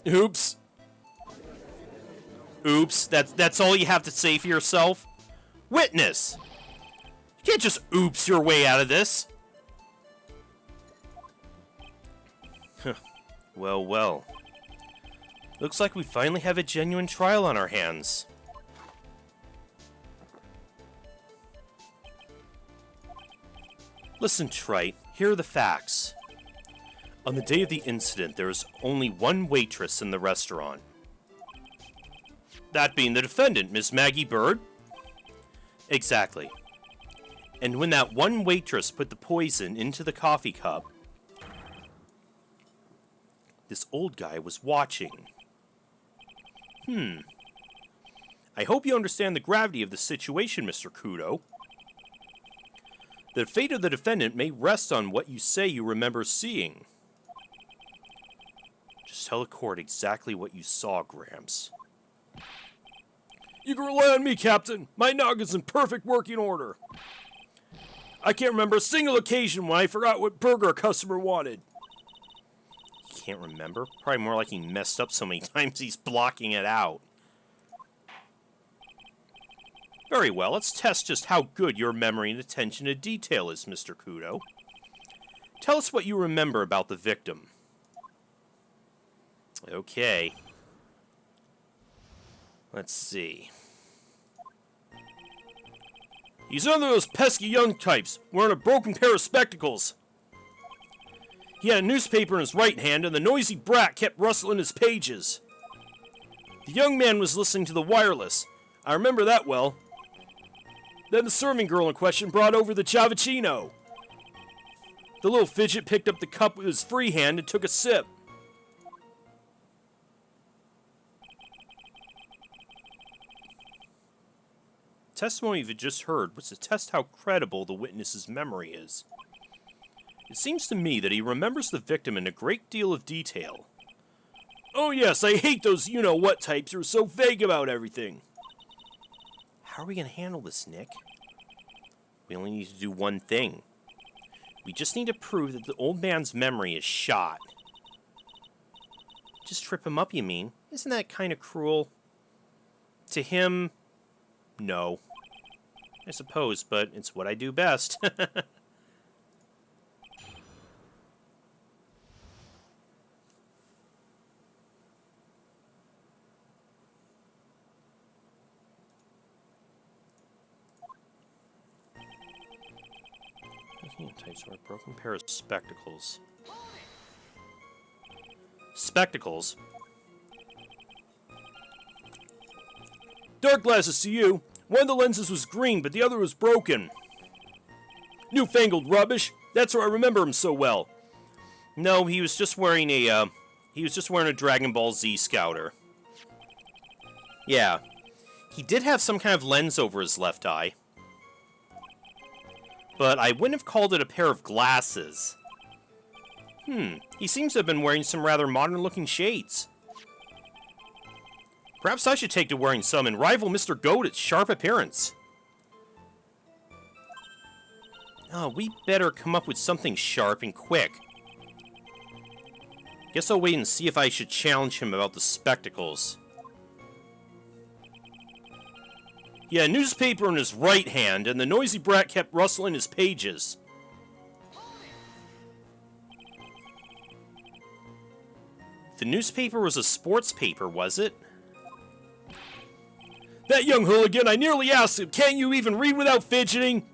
Speaker 2: Oops.
Speaker 1: Oops, that's all you have to say for yourself? Witness! You can't just oops your way out of this. Well, well. Looks like we finally have a genuine trial on our hands. Listen, Trite, here are the facts. On the day of the incident, there was only one waitress in the restaurant. That being the defendant, Miss Maggie Bird? Exactly. And when that one waitress put the poison into the coffee cup, this old guy was watching. I hope you understand the gravity of the situation, Mr. Kudo. The fate of the defendant may rest on what you say you remember seeing. Just tell the court exactly what you saw, Gramps.
Speaker 2: You can rely on me, Captain. My noggin's in perfect working order. I can't remember a single occasion when I forgot what burger a customer wanted.
Speaker 1: Can't remember? Probably more like he messed up so many times he's blocking it out. Very well, let's test just how good your memory and attention to detail is, Mr. Kudo. Tell us what you remember about the victim. Okay. Let's see.
Speaker 2: He's one of those pesky young types, wearing a broken pair of spectacles. He had a newspaper in his right hand, and the noisy brat kept rustling his pages. The young man was listening to the wireless. I remember that well. Then the serving girl in question brought over the Chavicino. The little fidget picked up the cup with his free hand and took a sip.
Speaker 1: Testimony you've just heard was to test how credible the witness's memory is. It seems to me that he remembers the victim in a great deal of detail.
Speaker 2: Oh yes, I hate those you-know-what types who are so vague about everything.
Speaker 1: How are we going to handle this, Nick? We only need to do one thing. We just need to prove that the old man's memory is shot. Just trip him up, you mean? Isn't that kind of cruel? To him, no. I suppose, but it's what I do best. Types of a broken pair of spectacles. Spectacles?
Speaker 2: Dark glasses to you. One of the lenses was green, but the other was broken. Newfangled rubbish. That's where I remember him so well.
Speaker 1: No, he was just wearing a, Dragon Ball Z Scouter. Yeah. He did have some kind of lens over his left eye. But I wouldn't have called it a pair of glasses. He seems to have been wearing some rather modern-looking shades. Perhaps I should take to wearing some and rival Mr. Goat's sharp appearance. Oh, we better come up with something sharp and quick. Guess I'll wait and see if I should challenge him about the spectacles. He had a newspaper in his right hand, and the noisy brat kept rustling his pages. The newspaper was a sports paper, was it?
Speaker 2: That young hooligan, I nearly asked him, can't you even read without fidgeting?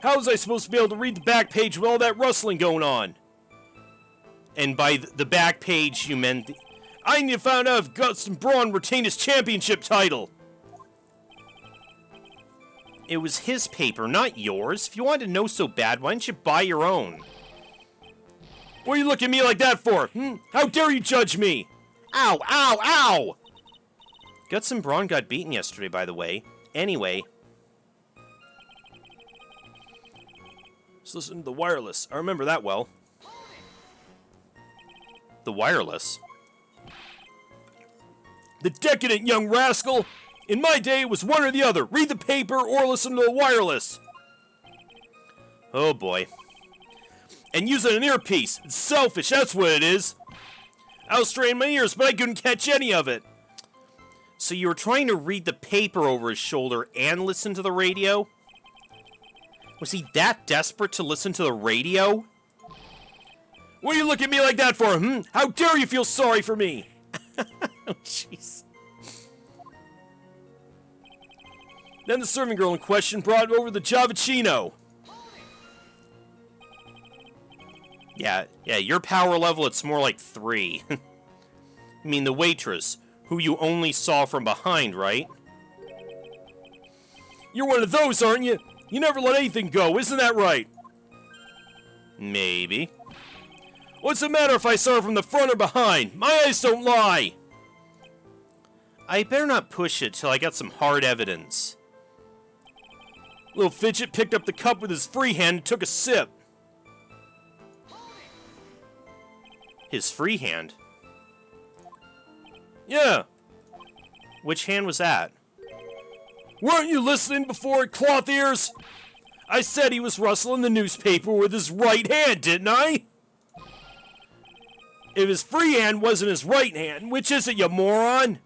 Speaker 2: How was I supposed to be able to read the back page with all that rustling going on?
Speaker 1: And by the back page, you meant...
Speaker 2: I need to find out if Guts and Braun retained his championship title.
Speaker 1: It was his paper, not yours. If you wanted to know so bad, why didn't you buy your own?
Speaker 2: What are you looking at me like that for? How dare you judge me?
Speaker 1: Ow, ow, ow! Guts and Braun got beaten yesterday, by the way. Anyway.
Speaker 2: Let's listen to the wireless. I remember that well.
Speaker 1: The wireless?
Speaker 2: The decadent young rascal! In my day, it was one or the other. Read the paper or listen to the wireless.
Speaker 1: Oh, boy.
Speaker 2: And using an earpiece. It's selfish, that's what it is. I was straining my ears, but I couldn't catch any of it.
Speaker 1: So you were trying to read the paper over his shoulder and listen to the radio? Was he that desperate to listen to the radio?
Speaker 2: What are you looking at me like that for, How dare you feel sorry for me?
Speaker 1: Oh, jeez.
Speaker 2: Then the serving girl in question brought over the Javicino.
Speaker 1: Yeah, your power level, it's more like 3. I mean, the waitress, who you only saw from behind, right?
Speaker 2: You're one of those, aren't you? You never let anything go, isn't that right?
Speaker 1: Maybe.
Speaker 2: What's the matter if I saw her from the front or behind? My eyes don't lie!
Speaker 1: I better not push it till I got some hard evidence.
Speaker 2: Little Fidget picked up the cup with his free hand and took a sip.
Speaker 1: His free hand?
Speaker 2: Yeah.
Speaker 1: Which hand was that?
Speaker 2: Weren't you listening before, cloth ears? I said he was rustling the newspaper with his right hand, didn't I? If his free hand wasn't his right hand, which is it, you moron?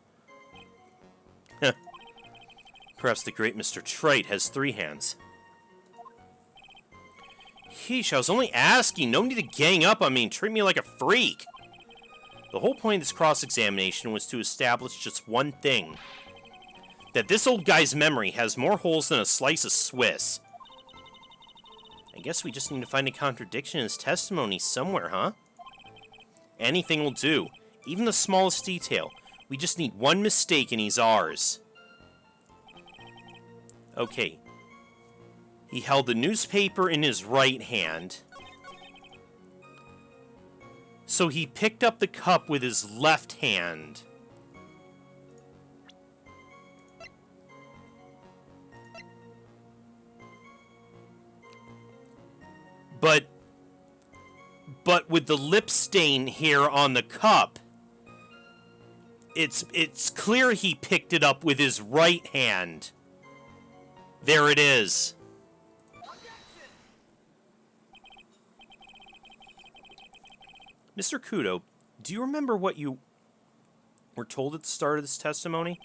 Speaker 1: Perhaps the great Mr. Trite has 3 hands. Heesh, I was only asking. No need to gang up on me and treat me like a freak. The whole point of this cross-examination was to establish just one thing. That this old guy's memory has more holes than a slice of Swiss. I guess we just need to find a contradiction in his testimony somewhere, huh? Anything will do. Even the smallest detail. We just need one mistake and he's ours. Okay. He held the newspaper in his right hand. So he picked up the cup with his left hand. But with the lip stain here on the cup, it's clear he picked it up with his right hand. There it is. Mr. Kudo, do you remember what you were told at the start of this testimony?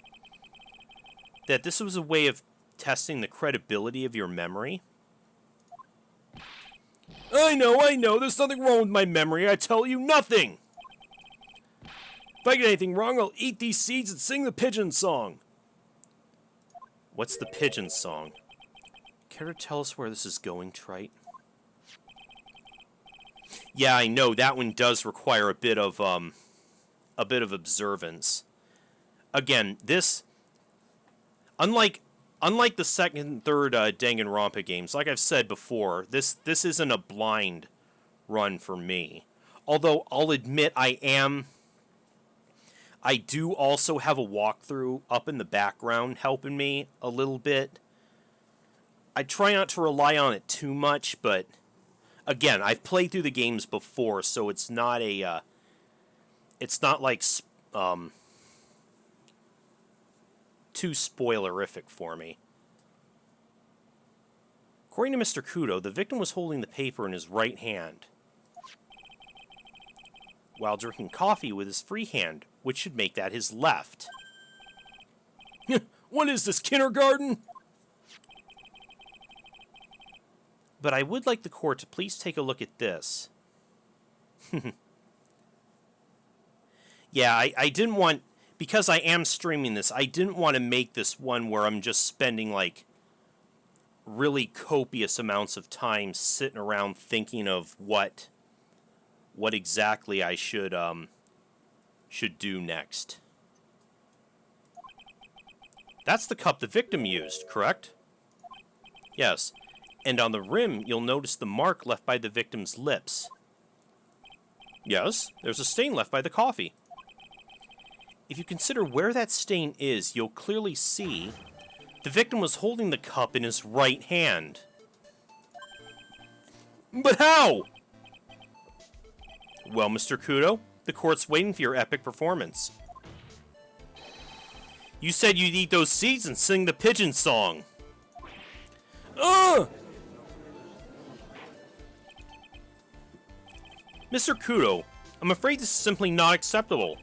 Speaker 1: That this was a way of testing the credibility of your memory?
Speaker 2: I know. There's nothing wrong with my memory. I tell you nothing. If I get anything wrong, I'll eat these seeds and sing the pigeon song.
Speaker 1: What's the pigeon song? Care to tell us where this is going, Trite? Yeah, I know that one does require a bit of observance. Again, this, unlike the second and third Danganronpa games, like I've said before, this isn't a blind run for me. Although I'll admit I do also have a walkthrough up in the background helping me a little bit. I try not to rely on it too much, but again, I've played through the games before, so it's not a it's not like too spoilerific for me. According to Mr. Kudo, the victim was holding the paper in his right hand while drinking coffee with his free hand, which should make that his left.
Speaker 2: What is this, kindergarten?
Speaker 1: But I would like the court to please take a look at this. Yeah, I didn't want, because I am streaming this, I didn't want to make this one where I'm just spending, like, really copious amounts of time sitting around thinking of what exactly I should do next. That's the cup the victim used, correct? Yes. And on the rim, you'll notice the mark left by the victim's lips. Yes, there's a stain left by the coffee. If you consider where that stain is, you'll clearly see the victim was holding the cup in his right hand.
Speaker 2: But how?
Speaker 1: Well, Mr. Kudo, the court's waiting for your epic performance. You said you'd eat those seeds and sing the pigeon song. Mr. Kudo, I'm afraid this is simply not acceptable.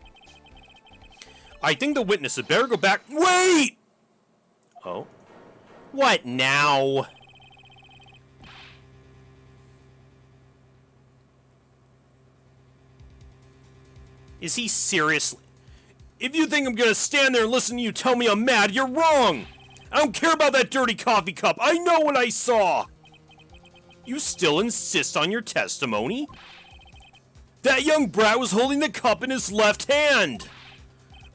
Speaker 1: I think the witness had better go back— Wait! Oh? What now? Is he seriously—
Speaker 2: If you think I'm gonna stand there and listen to you tell me I'm mad, you're wrong! I don't care about that dirty coffee cup. I know what I saw!
Speaker 1: You still insist on your testimony?
Speaker 2: That young brat was holding the cup in his left hand!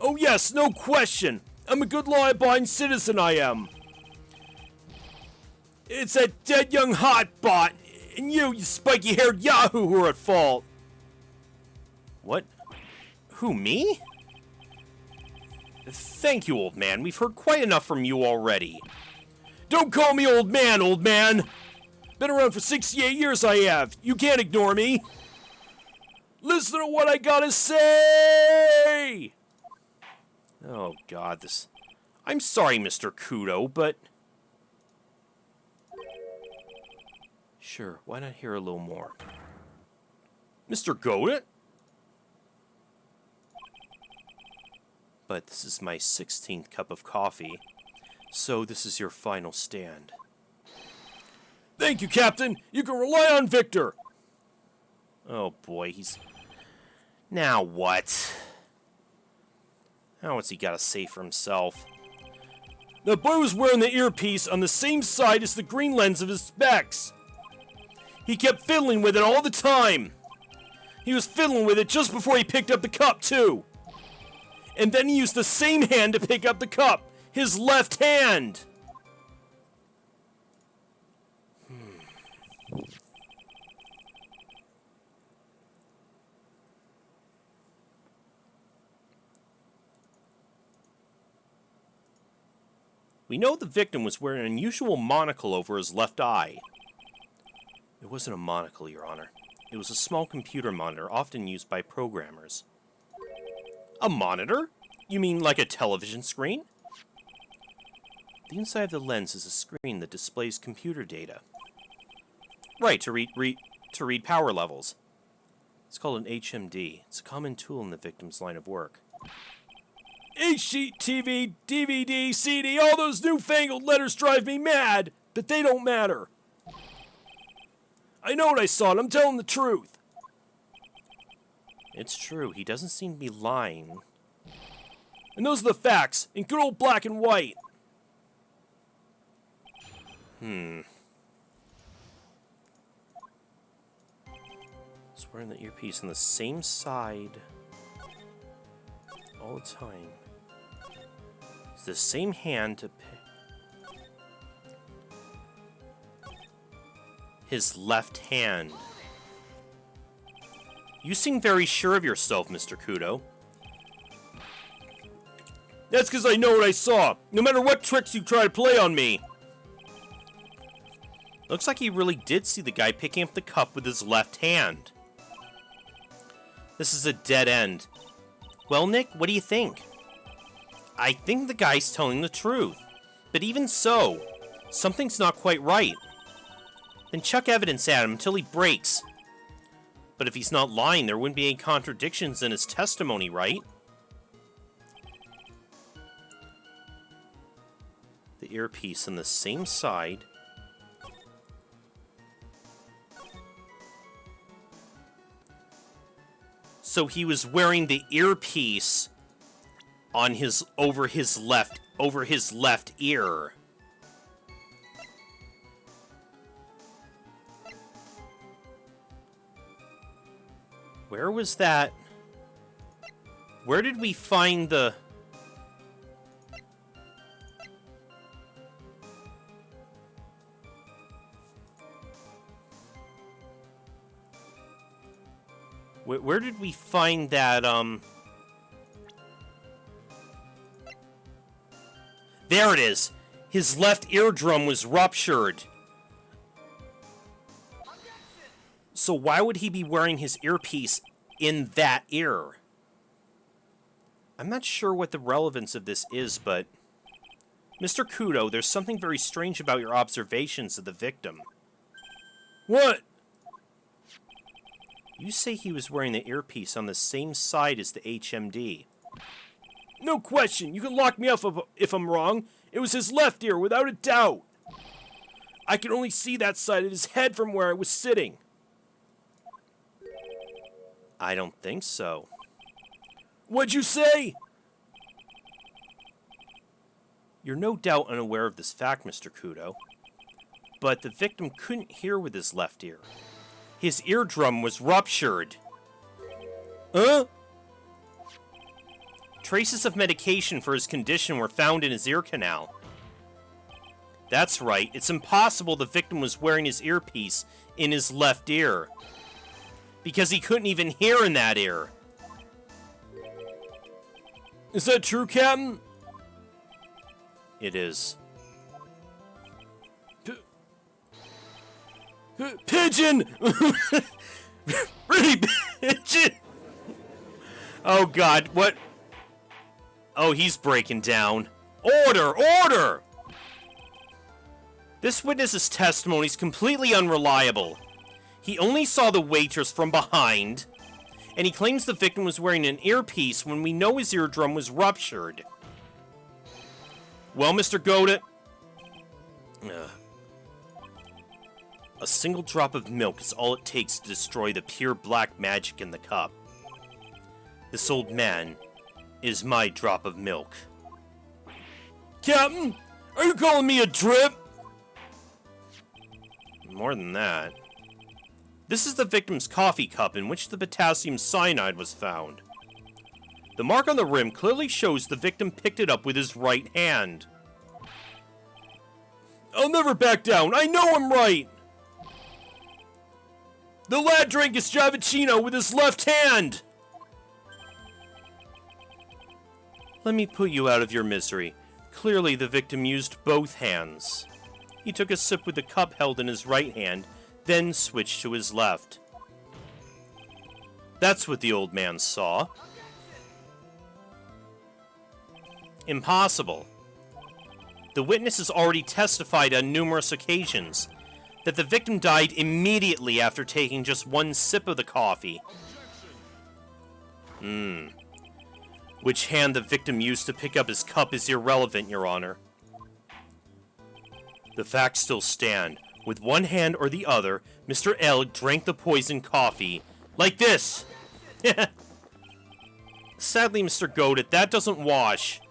Speaker 2: Oh yes, no question. I'm a good law-abiding citizen, I am. It's that dead young hotbot, and you spiky-haired yahoo who are at fault.
Speaker 1: What? Who, me? Thank you, old man. We've heard quite enough from you already.
Speaker 2: Don't call me old man, old man! Been around for 68 years, I have. You can't ignore me. Listen to what I gotta say!
Speaker 1: Oh, God, this— I'm sorry, Mr. Kudo, but— Sure, why not hear a little more?
Speaker 2: Mr. Godet?
Speaker 1: But this is my 16th cup of coffee, so this is your final stand.
Speaker 2: Thank you, Captain! You can rely on Victor!
Speaker 1: Oh boy, he's— Now what? Now what's he gotta say for himself?
Speaker 2: The boy was wearing the earpiece on the same side as the green lens of his specs. He kept fiddling with it all the time. He was fiddling with it just before he picked up the cup, too. And then he used the same hand to pick up the cup. His left hand.
Speaker 1: We know the victim was wearing an unusual monocle over his left eye. It wasn't a monocle, Your Honor. It was a small computer monitor often used by programmers. A monitor? You mean like a television screen? The inside of the lens is a screen that displays computer data. Right, to read power levels. It's called an HMD. It's a common tool in the victim's line of work.
Speaker 2: H-sheet, TV, DVD, CD, all those newfangled letters drive me mad, but they don't matter. I know what I saw, and I'm telling the truth.
Speaker 1: It's true, he doesn't seem to be lying.
Speaker 2: And those are the facts, in good old black and white.
Speaker 1: He's wearing the earpiece on the same side all the time. It's the same hand to his left hand. You seem very sure of yourself, Mr. Kudo.
Speaker 2: That's because I know what I saw, no matter what tricks you try to play on me.
Speaker 1: Looks like he really did see the guy picking up the cup with his left hand. This is a dead end. Well, Nick, what do you think? I think the guy's telling the truth. But even so, something's not quite right. Then chuck evidence at him until he breaks. But if he's not lying, there wouldn't be any contradictions in his testimony, right? The earpiece on the same side. So he was wearing the earpiece on over his left ear. Where was that? Where did we find the... Where did we find that, There it is! His left eardrum was ruptured. So why would he be wearing his earpiece in that ear? I'm not sure what the relevance of this is, but... Mr. Kudo, there's something very strange about your observations of the victim.
Speaker 2: What?
Speaker 1: You say he was wearing the earpiece on the same side as the HMD.
Speaker 2: No question, you can lock me up if I'm wrong. It was his left ear, without a doubt. I could only see that side of his head from where I was sitting.
Speaker 1: I don't think so.
Speaker 2: What'd you say?
Speaker 1: You're no doubt unaware of this fact, Mr. Kudo. But the victim couldn't hear with his left ear. His eardrum was ruptured.
Speaker 2: Huh?
Speaker 1: Traces of medication for his condition were found in his ear canal. That's right, it's impossible the victim was wearing his earpiece in his left ear. Because he couldn't even hear in that ear.
Speaker 2: Is that true, Captain?
Speaker 1: It is.
Speaker 2: Pigeon!
Speaker 1: Really, pigeon! Oh god, what? Oh, he's breaking down. Order! Order! This witness's testimony is completely unreliable. He only saw the waitress from behind, and he claims the victim was wearing an earpiece when we know his eardrum was ruptured. Well, Mr. Godet, a single drop of milk is all it takes to destroy the pure black magic in the cup. This old man is my drop of milk.
Speaker 2: Captain, are you calling me a drip?
Speaker 1: More than that. This is the victim's coffee cup in which the potassium cyanide was found. The mark on the rim clearly shows the victim picked it up with his right hand.
Speaker 2: I'll never back down. I know I'm right. The lad drank his Javicino with his left hand.
Speaker 1: Let me put you out of your misery. Clearly, the victim used both hands. He took a sip with the cup held in his right hand, then switched to his left. That's what the old man saw. Impossible. The witness has already testified on numerous occasions that the victim died immediately after taking just one sip of the coffee. Which hand the victim used to pick up his cup is irrelevant, Your Honor. The facts still stand. With one hand or the other, Mr. L drank the poisoned coffee. Like this! Sadly, Mr. Godot, that doesn't wash.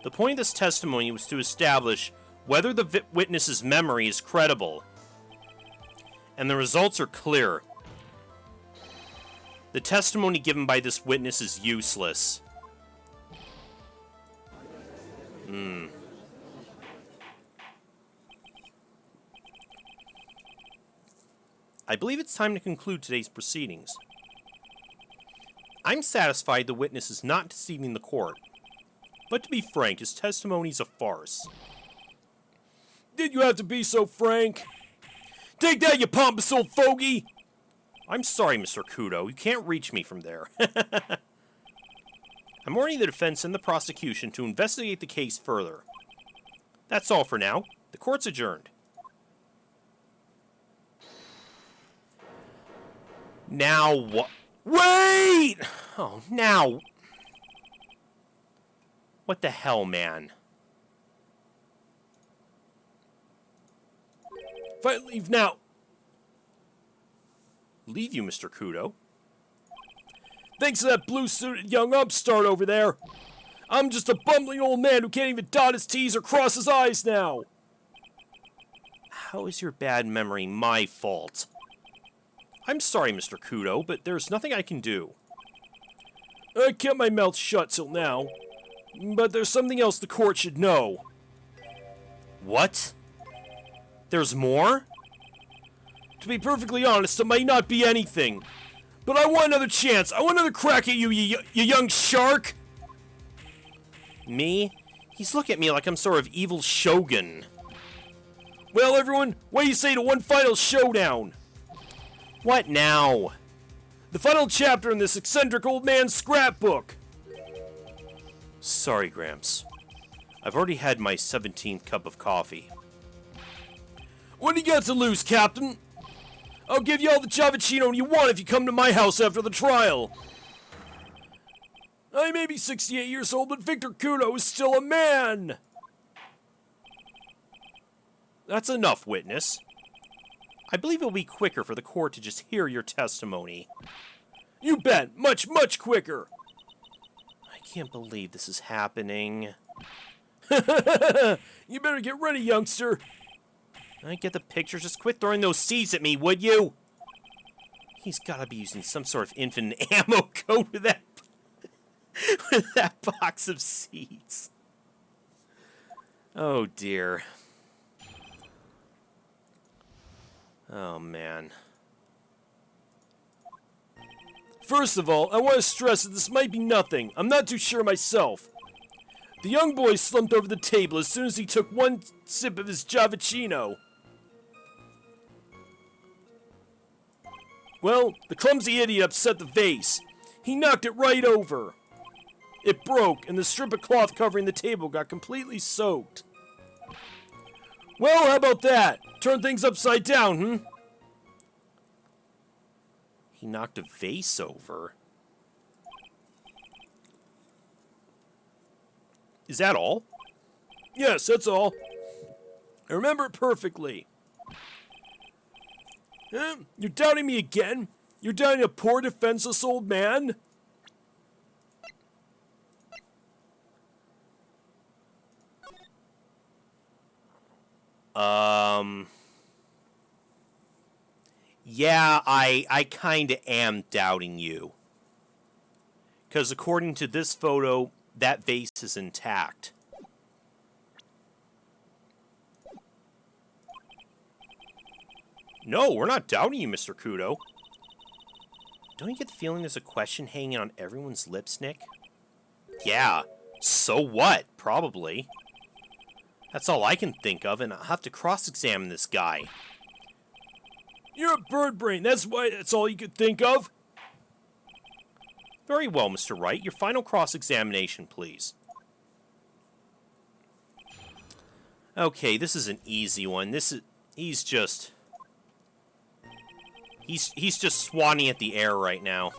Speaker 1: The point of this testimony was to establish whether the witness's memory is credible. And the results are clear. The testimony given by this witness is useless. I believe it's time to conclude today's proceedings. I'm satisfied the witness is not deceiving the court. But to be frank, his testimony is a farce.
Speaker 2: Did you have to be so frank? Take that, you pompous old fogey!
Speaker 1: I'm sorry, Mr. Kudo. You can't reach me from there. I'm warning the defense and the prosecution to investigate the case further. That's all for now. The court's adjourned. Now what? Wait! Oh, now... What the hell, man?
Speaker 2: If I leave now...
Speaker 1: Leave you, Mr. Kudo?
Speaker 2: Thanks to that blue-suited young upstart over there. I'm just a bumbling old man who can't even dot his T's or cross his I's now.
Speaker 1: How is your bad memory my fault? I'm sorry, Mr. Kudo, but there's nothing I can do.
Speaker 2: I kept my mouth shut till now, but there's something else the court should know.
Speaker 1: What? There's more?
Speaker 2: To be perfectly honest, it might not be anything, but I want another chance. I want another crack at you, you young shark.
Speaker 1: Me? He's looking at me like I'm sort of evil shogun.
Speaker 2: Well, everyone, what do you say to one final showdown?
Speaker 1: What now?
Speaker 2: The final chapter in this eccentric old man's scrapbook.
Speaker 1: Sorry, Gramps. I've already had my 17th cup of coffee.
Speaker 2: What do you got to lose, Captain? I'll give you all the Javicino you want if you come to my house after the trial. I may be 68 years old, but Victor Kudo is still a man.
Speaker 1: That's enough, witness. I believe it'll be quicker for the court to just hear your testimony.
Speaker 2: You bet. Much, much quicker.
Speaker 1: I can't believe this is happening.
Speaker 2: You better get ready, youngster.
Speaker 1: I get the picture. Just quit throwing those seeds at me, would you? He's gotta be using some sort of infinite ammo code with that, with that box of seeds. Oh, dear. Oh, man.
Speaker 2: First of all, I want to stress that this might be nothing. I'm not too sure myself. The young boy slumped over the table as soon as he took one sip of his Javicino. Well, the clumsy idiot upset the vase. He knocked it right over. It broke, and the strip of cloth covering the table got completely soaked. Well, how about that? Turn things upside down,
Speaker 1: He knocked a vase over. Is that all?
Speaker 2: Yes, that's all. I remember it perfectly. You're doubting me again? You're doubting a poor, defenseless old man?
Speaker 1: Yeah, I kinda am doubting you. Because according to this photo, that vase is intact. No, we're not doubting you, Mr. Kudo. Don't you get the feeling there's a question hanging on everyone's lips, Nick? Yeah, so what? Probably. That's all I can think of, and I'll have to cross-examine this guy.
Speaker 2: You're a bird brain, that's why that's all you could think of?
Speaker 1: Very well, Mr. Wright. Your final cross-examination, please. Okay, this is an easy one. He's just swatting at the air right now.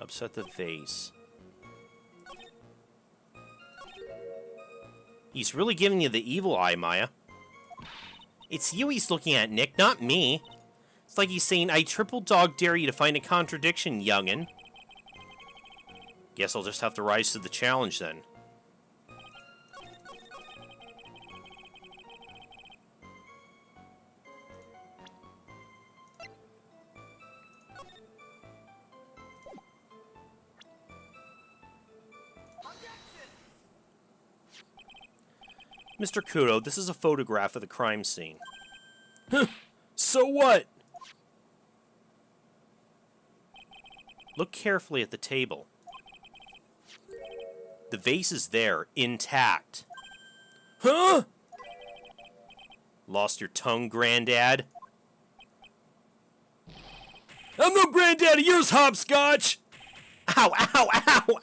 Speaker 1: Upset the vase. He's really giving you the evil eye, Maya. It's you he's looking at, Nick, not me. It's like he's saying, I triple dog dare you to find a contradiction, youngin'. Guess I'll just have to rise to the challenge, then. Mr. Kudo, this is a photograph of the crime scene.
Speaker 2: So what?
Speaker 1: Look carefully at the table. The vase is there, intact.
Speaker 2: Huh?
Speaker 1: Lost your tongue, Granddad?
Speaker 2: I'm no granddad of yours, hopscotch!
Speaker 1: Ow, ow, ow!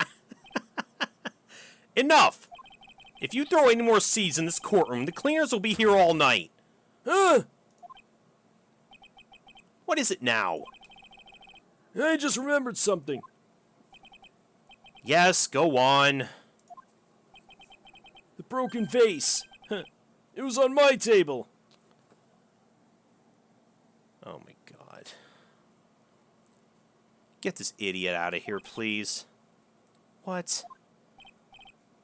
Speaker 1: Enough! If you throw any more seeds in this courtroom, the cleaners will be here all night.
Speaker 2: Huh?
Speaker 1: What is it now?
Speaker 2: I just remembered something.
Speaker 1: Yes, go on.
Speaker 2: The broken vase. It was on my table.
Speaker 1: Oh my god. Get this idiot out of here, please. What?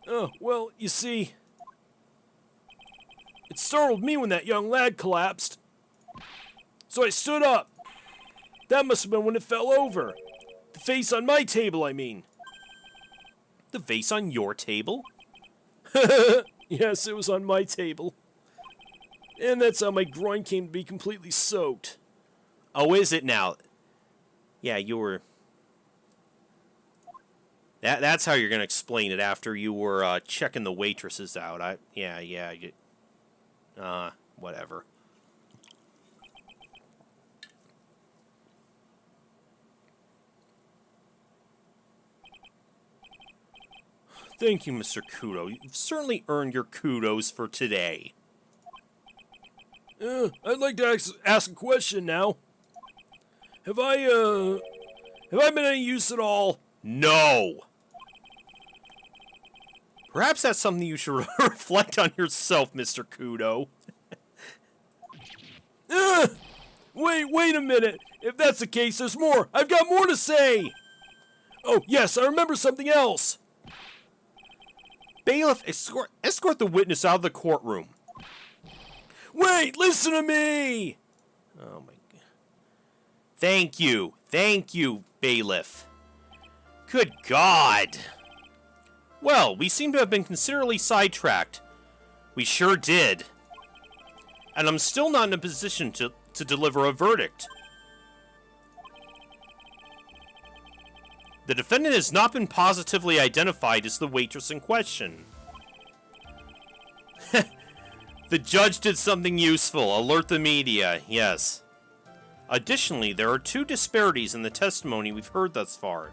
Speaker 2: Oh, well, you see, it startled me when that young lad collapsed. So I stood up. That must have been when it fell over. The vase on my table, I mean.
Speaker 1: The vase on your table?
Speaker 2: Yes, it was on my table. And that's how my groin came to be completely soaked.
Speaker 1: Oh, is it now? Yeah, you were... That's how you're going to explain it after you were checking the waitresses out. Whatever. Thank you, Mr. Kudo. You've certainly earned your kudos for today.
Speaker 2: I'd like to ask a question now. Have I been any use at all?
Speaker 1: No! Perhaps that's something you should reflect on yourself, Mr. Kudo.
Speaker 2: Wait a minute. If that's the case, there's more. I've got more to say. Oh, yes, I remember something else.
Speaker 1: Bailiff, escort the witness out of the courtroom.
Speaker 2: Wait, listen to me.
Speaker 1: Oh my god. Thank you, bailiff. Good God. Well, we seem to have been considerably sidetracked. We sure did. And I'm still not in a position to deliver a verdict. The defendant has not been positively identified as the waitress in question. The judge did something useful. Alert the media. Yes. Additionally, there are two disparities in the testimony we've heard thus far.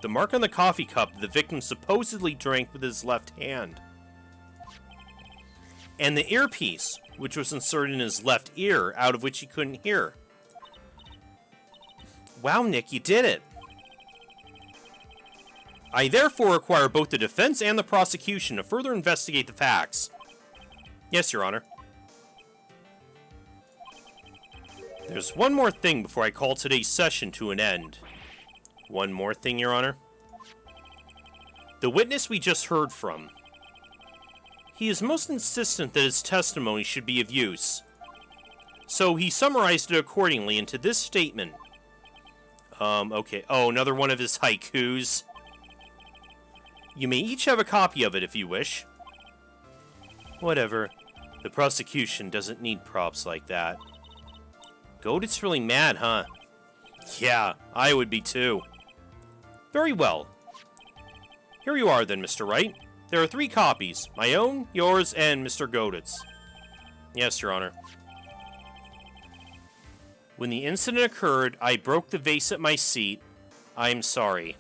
Speaker 1: The mark on the coffee cup the victim supposedly drank with his left hand. And the earpiece, which was inserted in his left ear, out of which he couldn't hear. Wow, Nick, you did it. I therefore require both the defense and the prosecution to further investigate the facts. Yes, Your Honor. There's one more thing before I call today's session to an end. One more thing, Your Honor. The witness we just heard from. He is most insistent that his testimony should be of use. So he summarized it accordingly into this statement. Okay. Oh, another one of his haikus. You may each have a copy of it if you wish. Whatever. The prosecution doesn't need props like that. Godet's really mad, huh? Yeah, I would be too. Very well. Here you are then, Mr. Wright. There are 3 copies. My own, yours, and Mr. Godet's. Yes, Your Honor. When the incident occurred, I broke the vase at my seat. I'm sorry.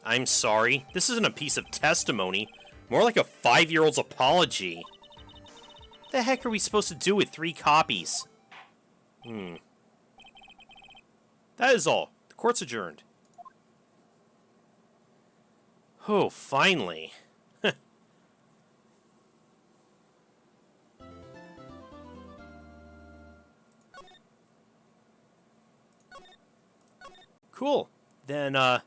Speaker 1: I'm sorry? This isn't a piece of testimony. More like a 5-year-old's apology. The heck are we supposed to do with 3 copies? That is all. The court's adjourned. Oh, finally. Cool. Then, I'll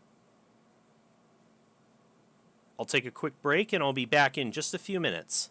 Speaker 1: take a quick break and I'll be back in just a few minutes.